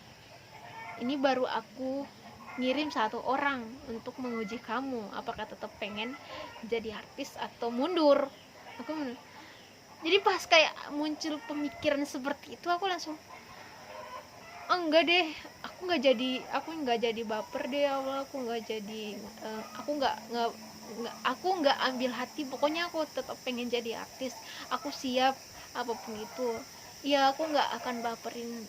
Ini baru aku ngirim satu orang untuk menguji kamu, apakah tetap pengen jadi artis atau mundur. Jadi pas kayak muncul pemikiran seperti itu, aku langsung enggak deh, aku nggak jadi baper deh awal, aku nggak jadi aku nggak ambil hati, pokoknya aku tetap pengen jadi artis, aku siap apapun itu. Ya aku nggak akan baperin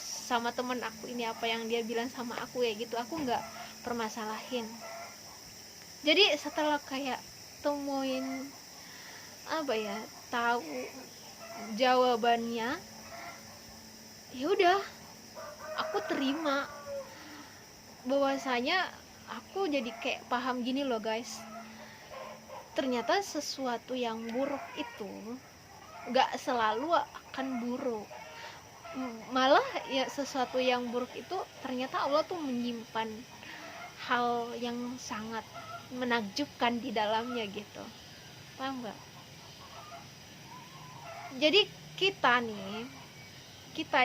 sama temen aku ini, apa yang dia bilang sama aku ya gitu, aku nggak permasalahin. Jadi setelah kayak temuin apa ya, tahu jawabannya, ya udah aku terima. Bahwasanya aku jadi kayak paham gini loh guys, ternyata sesuatu yang buruk itu gak selalu akan buruk, malah ya sesuatu yang buruk itu ternyata Allah tuh menyimpan hal yang sangat menakjubkan di dalamnya gitu, paham gak? Jadi kita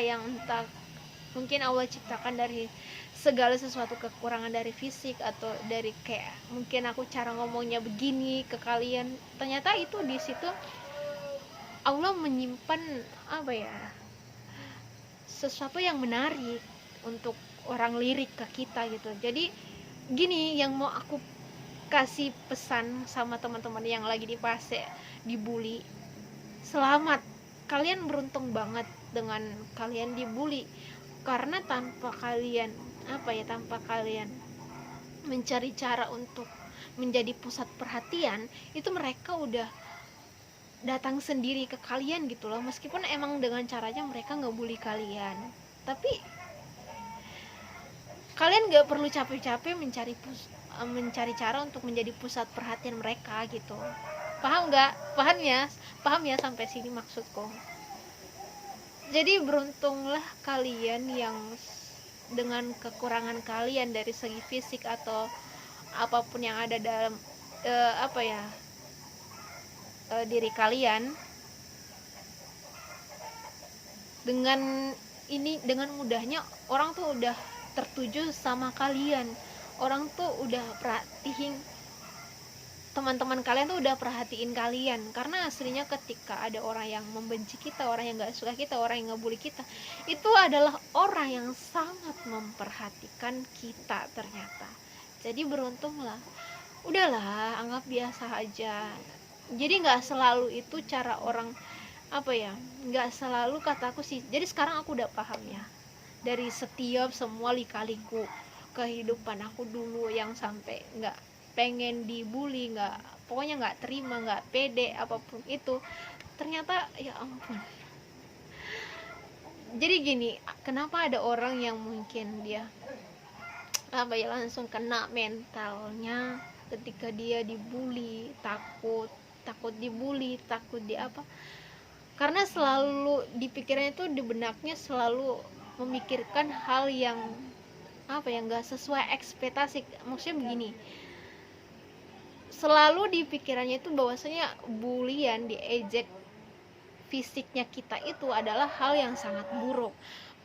yang entah mungkin Allah ciptakan dari segala sesuatu kekurangan, dari fisik atau dari kayak mungkin aku cara ngomongnya begini ke kalian, ternyata itu di situ Allah menyimpan apa ya, sesuatu yang menarik untuk orang lirik ke kita gitu. Jadi gini yang mau aku kasih pesan sama teman-teman yang lagi di fase dibully, selamat, kalian beruntung banget dengan kalian dibully, karena tanpa kalian mencari cara untuk menjadi pusat perhatian, itu mereka udah datang sendiri ke kalian gitu loh. Meskipun emang dengan caranya mereka ngebully kalian, tapi kalian gak perlu capek-capek mencari cara untuk menjadi pusat perhatian mereka gitu. Paham nggak? Paham ya sampai sini maksudku. Jadi beruntunglah kalian yang dengan kekurangan kalian dari segi fisik atau apapun yang ada dalam diri kalian, dengan mudahnya orang tuh udah tertuju sama kalian, orang tuh udah perhatiin, teman-teman kalian tuh udah perhatiin kalian. Karena aslinya ketika ada orang yang membenci kita, orang yang gak suka kita, orang yang ngebully kita, itu adalah orang yang sangat memperhatikan kita ternyata. Jadi beruntunglah, udahlah anggap biasa aja. Jadi gak selalu itu cara orang gak selalu kataku sih. Jadi sekarang aku udah paham ya, dari setiap semua lika-liku kehidupan aku dulu yang sampai gak pengen dibully, pokoknya nggak terima, nggak pede apapun itu, ternyata ya ampun. Jadi gini, kenapa ada orang yang mungkin dia langsung kena mentalnya ketika dia dibully, takut dibully, takut karena selalu di pikirannya itu, di benaknya selalu memikirkan hal yang nggak sesuai ekspektasi. Maksudnya begini, selalu di pikirannya itu bahwasanya bulian, diejek fisiknya kita itu adalah hal yang sangat buruk,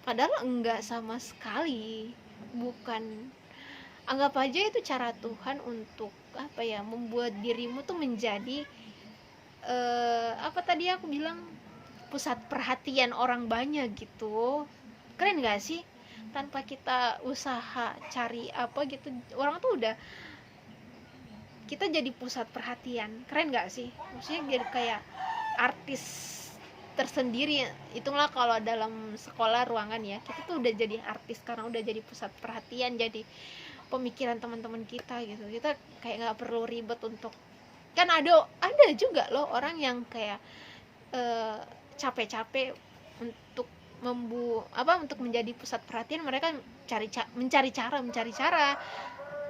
padahal enggak sama sekali. Bukan, anggap aja itu cara Tuhan untuk membuat dirimu tuh menjadi tadi aku bilang, pusat perhatian orang banyak gitu. Keren gak sih? Tanpa kita usaha cari gitu, orang tuh udah kita jadi pusat perhatian. Keren gak sih? Maksudnya jadi kayak artis tersendiri. Itulah kalau dalam sekolah ruangan ya, kita tuh udah jadi artis karena udah jadi pusat perhatian, jadi pemikiran teman-teman kita gitu. Kita kayak nggak perlu ribet untuk, kan ada juga loh orang yang kayak capek-capek untuk untuk menjadi pusat perhatian. Mereka mencari cara,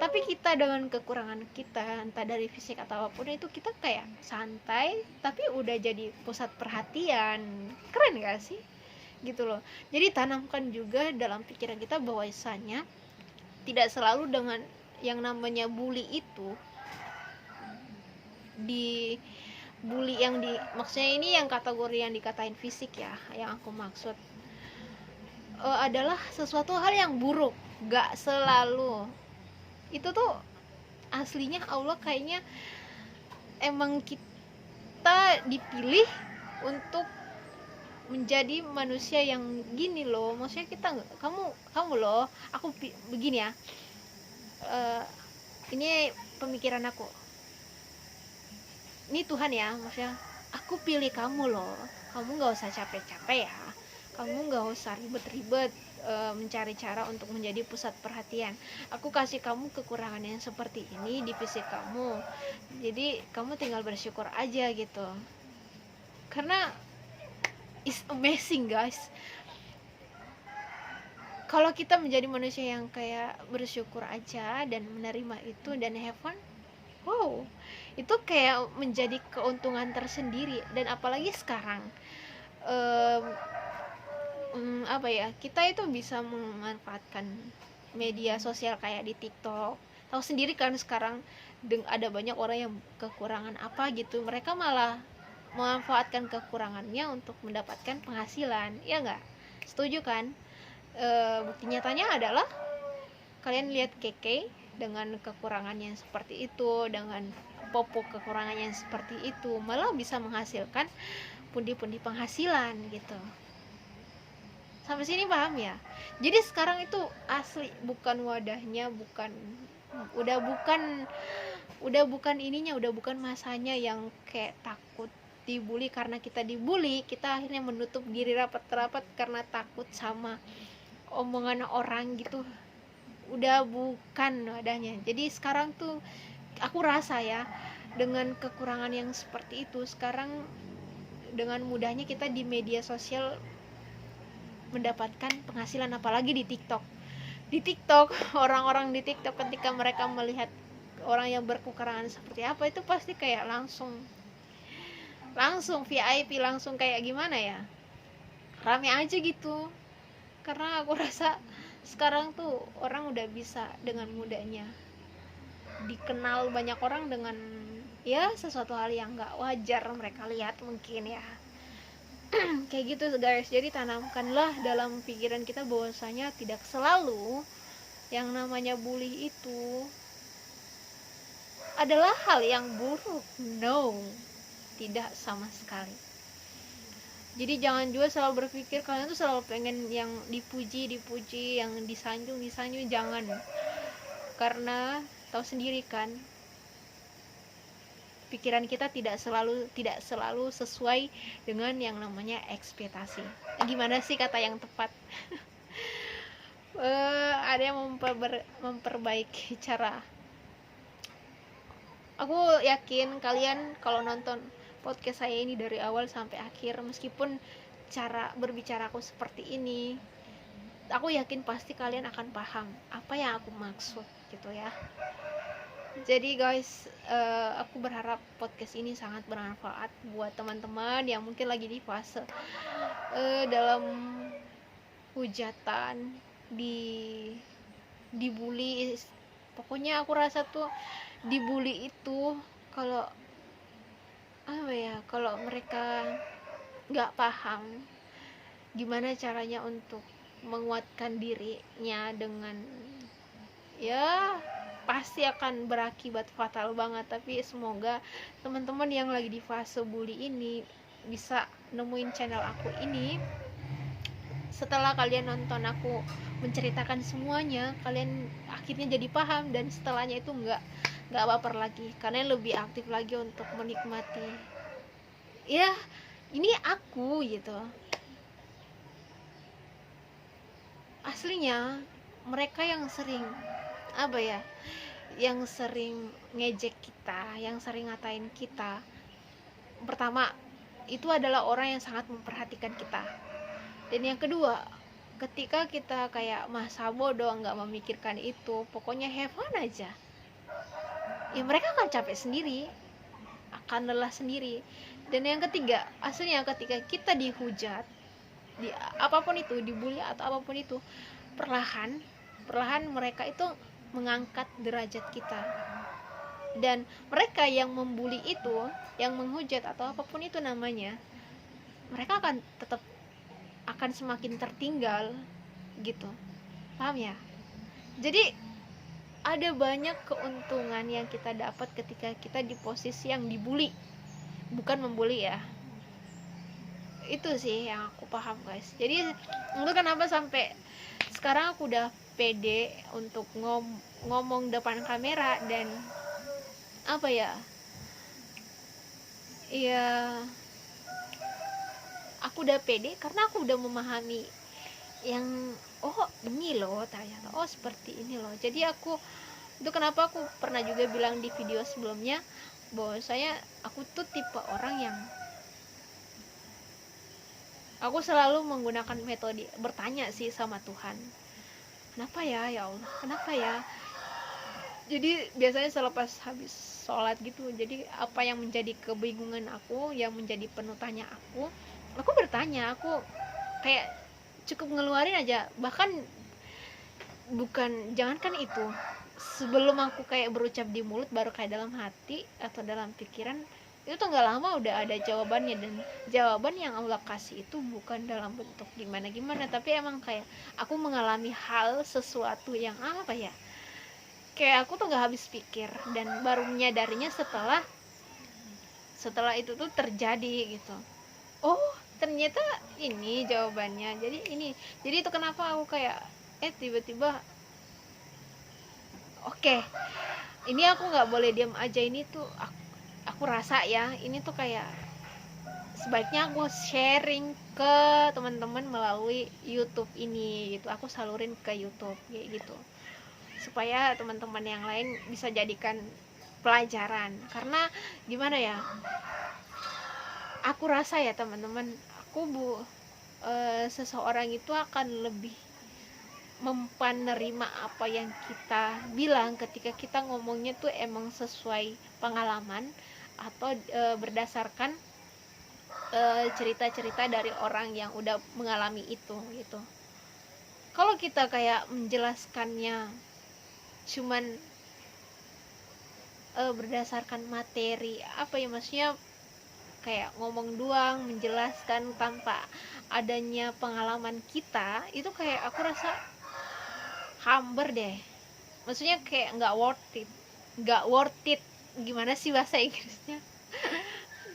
tapi kita dengan kekurangan kita, entah dari fisik atau apapun itu, kita kayak santai tapi udah jadi pusat perhatian. Keren gak sih? Gitu loh. Jadi tanamkan juga dalam pikiran kita bahwasanya tidak selalu dengan yang namanya bully itu, maksudnya ini yang kategori yang dikatain fisik ya, yang aku maksud adalah sesuatu hal yang buruk. Gak selalu. Itu tuh aslinya Allah kayaknya emang kita dipilih untuk menjadi manusia yang gini loh. Maksudnya kamu loh, aku begini ya, ini pemikiran aku, ini Tuhan ya, maksudnya aku pilih kamu loh, kamu gak usah capek-capek ya, kamu gak usah ribet-ribet mencari cara untuk menjadi pusat perhatian. Aku kasih kamu kekurangan yang seperti ini di fisik kamu, jadi kamu tinggal bersyukur aja gitu. Karena it's amazing guys, kalau kita menjadi manusia yang kayak bersyukur aja dan menerima itu dan have fun, wow, itu kayak menjadi keuntungan tersendiri. Dan apalagi sekarang kita itu bisa memanfaatkan media sosial kayak di TikTok. Tahu sendiri kan sekarang ada banyak orang yang kekurangan apa gitu, mereka malah memanfaatkan kekurangannya untuk mendapatkan penghasilan, ya nggak? Setuju kan? Bukti nyatanya adalah kalian lihat Keke dengan kekurangannya seperti itu, dengan Popo kekurangannya seperti itu, malah bisa menghasilkan pundi-pundi penghasilan gitu. Sampai sini paham ya? Jadi sekarang itu asli bukan wadahnya, udah bukan ininya, udah bukan masanya yang kayak takut dibully. Karena kita dibully, kita akhirnya menutup diri rapat-rapat karena takut sama omongan orang gitu. Udah bukan wadahnya. Jadi sekarang tuh aku rasa ya, dengan kekurangan yang seperti itu, sekarang dengan mudahnya kita di media sosial mendapatkan penghasilan, apalagi di TikTok. Orang-orang di TikTok ketika mereka melihat orang yang berkekurangan seperti apa, itu pasti kayak langsung VIP, langsung kayak gimana ya, rame aja gitu. Karena aku rasa sekarang tuh orang udah bisa dengan mudahnya dikenal banyak orang dengan ya sesuatu hal yang gak wajar mereka lihat mungkin ya. Kayak gitu guys. Jadi tanamkanlah dalam pikiran kita bahwasanya tidak selalu yang namanya bully itu adalah hal yang buruk. No, tidak sama sekali. Jadi jangan juga selalu berpikir kalian tuh selalu pengen yang dipuji, yang disanjung, jangan. Karena tahu sendiri kan, pikiran kita tidak selalu sesuai dengan yang namanya ekspektasi. Gimana sih kata yang tepat? Ada yang memperbaiki cara. Aku yakin kalian kalau nonton podcast saya ini dari awal sampai akhir, meskipun cara berbicara aku seperti ini, aku yakin pasti kalian akan paham apa yang aku maksud gitu ya. Jadi guys, aku berharap podcast ini sangat bermanfaat buat teman-teman yang mungkin lagi di fase dalam hujatan, dibully. Pokoknya aku rasa tuh dibully itu kalau mereka nggak paham gimana caranya untuk menguatkan dirinya, dengan ya pasti akan berakibat fatal banget. Tapi semoga teman-teman yang lagi di fase bully ini bisa nemuin channel aku ini. Setelah kalian nonton aku menceritakan semuanya, kalian akhirnya jadi paham, dan setelahnya itu nggak nggak baper lagi, kalian lebih aktif lagi untuk menikmati ya ini aku gitu. Aslinya mereka yang sering apa ya, yang sering ngejek kita, yang sering ngatain kita, pertama itu adalah orang yang sangat memperhatikan kita. Dan yang kedua, ketika kita kayak masa bodoh nggak memikirkan itu, pokoknya have fun aja, ya mereka akan capek sendiri, akan lelah sendiri. Dan yang ketiga, aslinya ketika kita dihujat, di apapun itu, dibully atau apapun itu, perlahan perlahan mereka itu mengangkat derajat kita. Dan mereka yang membuli itu, yang menghujat atau apapun itu namanya, mereka akan tetap akan semakin tertinggal gitu, paham ya? Jadi ada banyak keuntungan yang kita dapat ketika kita di posisi yang dibully, bukan membuli ya. Itu sih yang aku paham guys. Jadi itu kenapa sampai sekarang aku udah pede untuk ngomong depan kamera. Dan apa ya, ya aku udah pede karena aku udah memahami yang oh ini loh ternyata, oh seperti ini loh. Jadi itu kenapa aku pernah juga bilang di video sebelumnya bahwa aku tuh tipe orang yang aku selalu menggunakan metode bertanya sih sama Tuhan, kenapa ya Allah, kenapa ya. Jadi biasanya selepas habis sholat gitu, jadi apa yang menjadi kebingungan aku, yang menjadi penuh tanya aku bertanya, aku kayak cukup ngeluarin aja. Bahkan bukan, jangankan itu, sebelum aku kayak berucap di mulut, baru kayak dalam hati atau dalam pikiran, itu tuh nggak lama udah ada jawabannya. Dan jawaban yang Allah kasih itu bukan dalam bentuk gimana tapi emang kayak aku mengalami hal sesuatu yang apa ya, kayak aku tuh nggak habis pikir, dan baru menyadarinya setelah itu tuh terjadi gitu. Oh ternyata ini jawabannya, jadi itu kenapa aku kayak tiba-tiba oke, ini aku nggak boleh diam aja. Ini tuh aku rasa ya, ini tuh kayak sebaiknya aku sharing ke teman-teman melalui YouTube ini gitu. Aku salurin ke YouTube kayak gitu, supaya teman-teman yang lain bisa jadikan pelajaran. Karena gimana ya, aku rasa ya teman-teman, seseorang itu akan lebih menerima apa yang kita bilang ketika kita ngomongnya tuh emang sesuai pengalaman atau berdasarkan cerita-cerita dari orang yang udah mengalami itu gitu. Kalau kita kayak menjelaskannya cuman berdasarkan materi, apa ya, maksudnya kayak ngomong doang, menjelaskan tanpa adanya pengalaman kita, itu kayak aku rasa hambar deh. Maksudnya kayak nggak worth it, gimana sih bahasa Inggrisnya,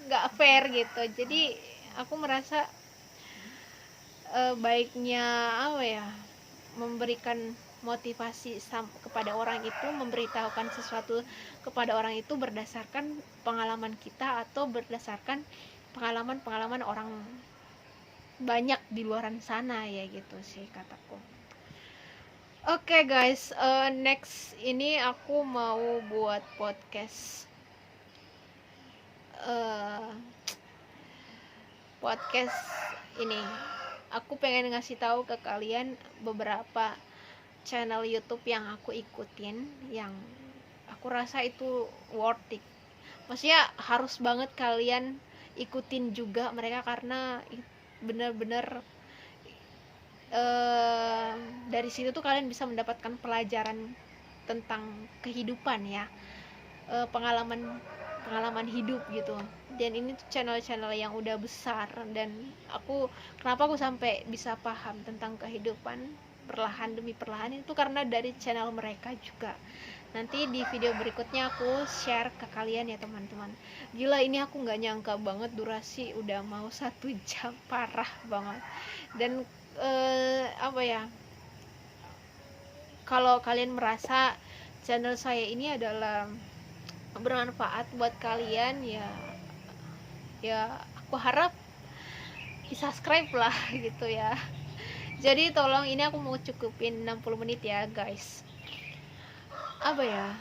nggak fair gitu. Jadi aku merasa baiknya apa ya, memberikan motivasi kepada orang itu, memberitahukan sesuatu kepada orang itu berdasarkan pengalaman kita atau berdasarkan pengalaman orang banyak di luaran sana ya, gitu sih kataku. Oke guys, next ini aku mau buat podcast ini. Aku pengen ngasih tahu ke kalian beberapa channel YouTube yang aku ikutin, yang aku rasa itu worth it. Maksudnya harus banget kalian ikutin juga mereka, karena bener-bener dari situ tuh kalian bisa mendapatkan pelajaran tentang kehidupan ya, pengalaman hidup gitu. Dan ini tuh channel-channel yang udah besar, dan kenapa aku sampai bisa paham tentang kehidupan perlahan demi perlahan, itu karena dari channel mereka juga. Nanti di video berikutnya aku share ke kalian ya teman-teman. Gila, ini aku nggak nyangka banget durasi udah mau 1 jam, parah banget. Dan apa ya, kalau kalian merasa channel saya ini adalah bermanfaat buat kalian ya, aku harap di subscribe lah gitu ya. Jadi tolong, ini aku mau cukupin 60 menit ya guys. Apa ya,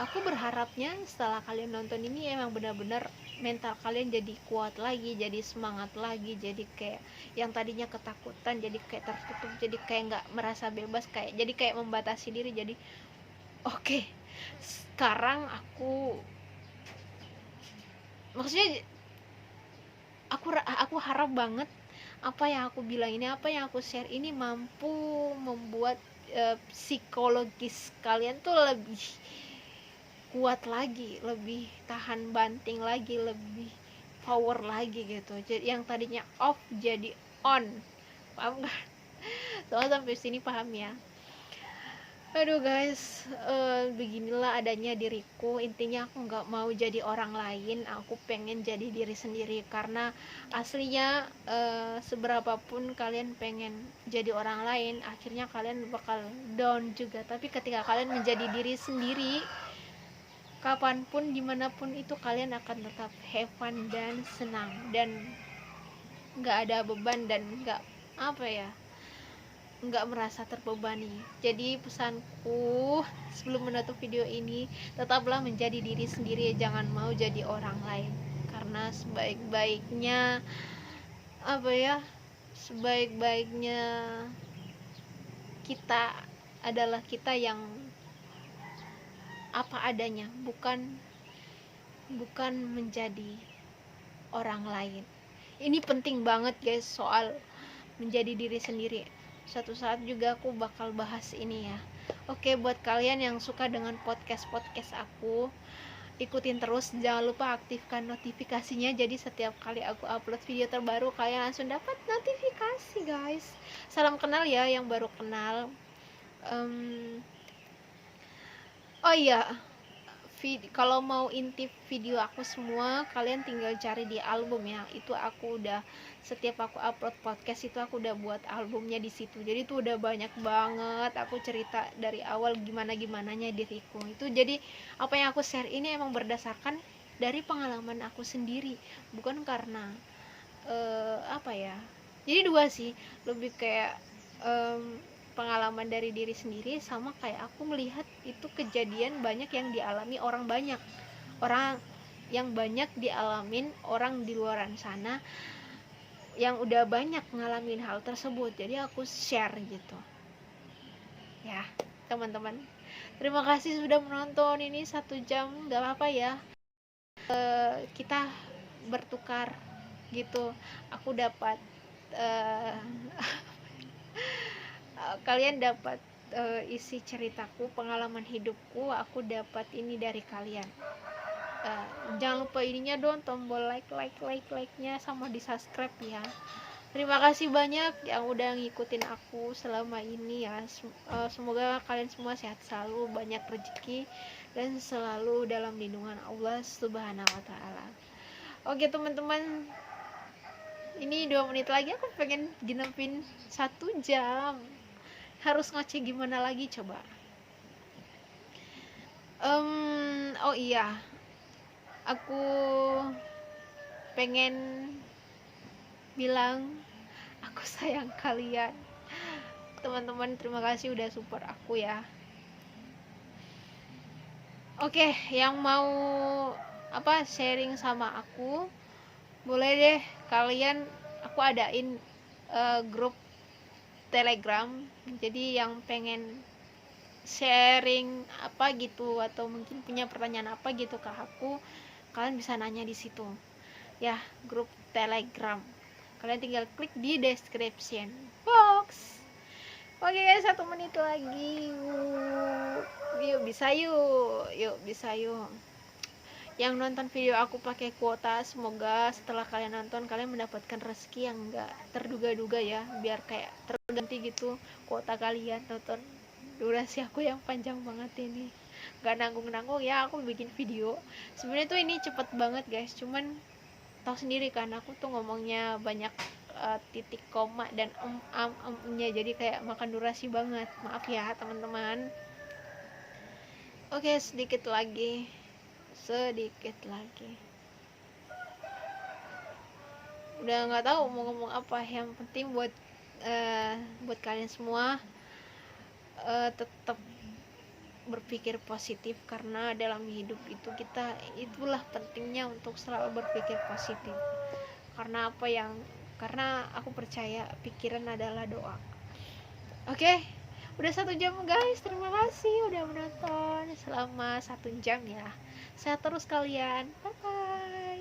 aku berharapnya setelah kalian nonton ini emang benar-benar mental kalian jadi kuat lagi, jadi semangat lagi, jadi kayak yang tadinya ketakutan jadi kayak tertutup, jadi kayak nggak merasa bebas, kayak jadi kayak membatasi diri. Jadi oke, sekarang maksudnya aku harap banget apa yang aku bilang ini, apa yang aku share ini mampu membuat psikologis kalian tuh lebih kuat lagi, lebih tahan banting lagi, lebih power lagi gitu. Jadi yang tadinya off jadi on, paham gak? Soalnya sampai sini paham ya. Aduh guys, beginilah adanya diriku. Intinya aku nggak mau jadi orang lain, aku pengen jadi diri sendiri. Karena aslinya seberapapun kalian pengen jadi orang lain, akhirnya kalian bakal down juga. Tapi ketika kalian menjadi diri sendiri, kapanpun dimanapun itu kalian akan tetap have fun dan senang, dan nggak ada beban, dan nggak merasa terbebani. Jadi pesanku sebelum menutup video ini, tetaplah menjadi diri sendiri, jangan mau jadi orang lain. Karena sebaik-baiknya kita adalah kita yang apa adanya, bukan menjadi orang lain. Ini penting banget guys, soal menjadi diri sendiri. Suatu saat juga aku bakal bahas ini ya. Oke, buat kalian yang suka dengan podcast aku, ikutin terus, jangan lupa aktifkan notifikasinya, jadi setiap kali aku upload video terbaru kalian langsung dapat notifikasi guys. Salam kenal ya yang baru kenal. Oh iya, kalau mau intip video aku semua, kalian tinggal cari di album ya. Itu aku udah, setiap aku upload podcast itu aku udah buat albumnya di situ. Jadi tuh udah banyak banget aku cerita dari awal gimananya diriku. Itu jadi apa yang aku share ini emang berdasarkan dari pengalaman aku sendiri, bukan karena jadi dua sih, lebih kayak pengalaman dari diri sendiri, sama kayak aku melihat itu kejadian banyak yang dialami orang banyak dialamin orang di luaran sana yang udah banyak ngalamin hal tersebut. Jadi aku share gitu ya teman-teman. Terima kasih sudah menonton, ini 1 jam, gak apa-apa ya, kita bertukar gitu. Aku dapat kalian dapat isi ceritaku, pengalaman hidupku, aku dapat ini dari kalian. Jangan lupa ininya dong, tombol like-nya sama di subscribe ya. Terima kasih banyak yang udah ngikutin aku selama ini ya. Semoga kalian semua sehat selalu, banyak rezeki, dan selalu dalam lindungan Allah Subhanahu wa Ta'ala. Oke teman-teman, ini 2 menit lagi aku pengen genepin 1 jam. Harus ngoceh gimana lagi coba. Oh iya, aku pengen bilang aku sayang kalian teman-teman. Terima kasih udah support aku ya. Oke, yang mau sharing sama aku, boleh deh kalian, aku adain grup Telegram. Jadi yang pengen sharing apa gitu, atau mungkin punya pertanyaan apa gitu ke aku, kalian bisa nanya di situ ya, grup Telegram. Kalian tinggal klik di description box. Oke guys, 1 menit lagi. Yuk bisa yuk. Yang nonton video aku pakai kuota, semoga setelah kalian nonton kalian mendapatkan rezeki yang enggak terduga-duga ya, biar kayak terganti gitu kuota kalian nonton durasi aku yang panjang banget ini. Gak nanggung-nanggung ya aku bikin video. Sebenarnya tuh ini cepet banget guys, cuman tahu sendiri kan aku tuh ngomongnya banyak titik koma dan nya, jadi kayak makan durasi banget. Maaf ya teman-teman. Oke, sedikit lagi. sedikit lagi. Udah nggak tahu mau ngomong apa. Yang penting buat kalian semua, tetap berpikir positif, karena dalam hidup itu itulah pentingnya untuk selalu berpikir positif. Karena aku percaya pikiran adalah doa. Oke, udah 1 jam guys. Terima kasih udah menonton selama 1 jam ya. Sehat terus kalian. Bye bye.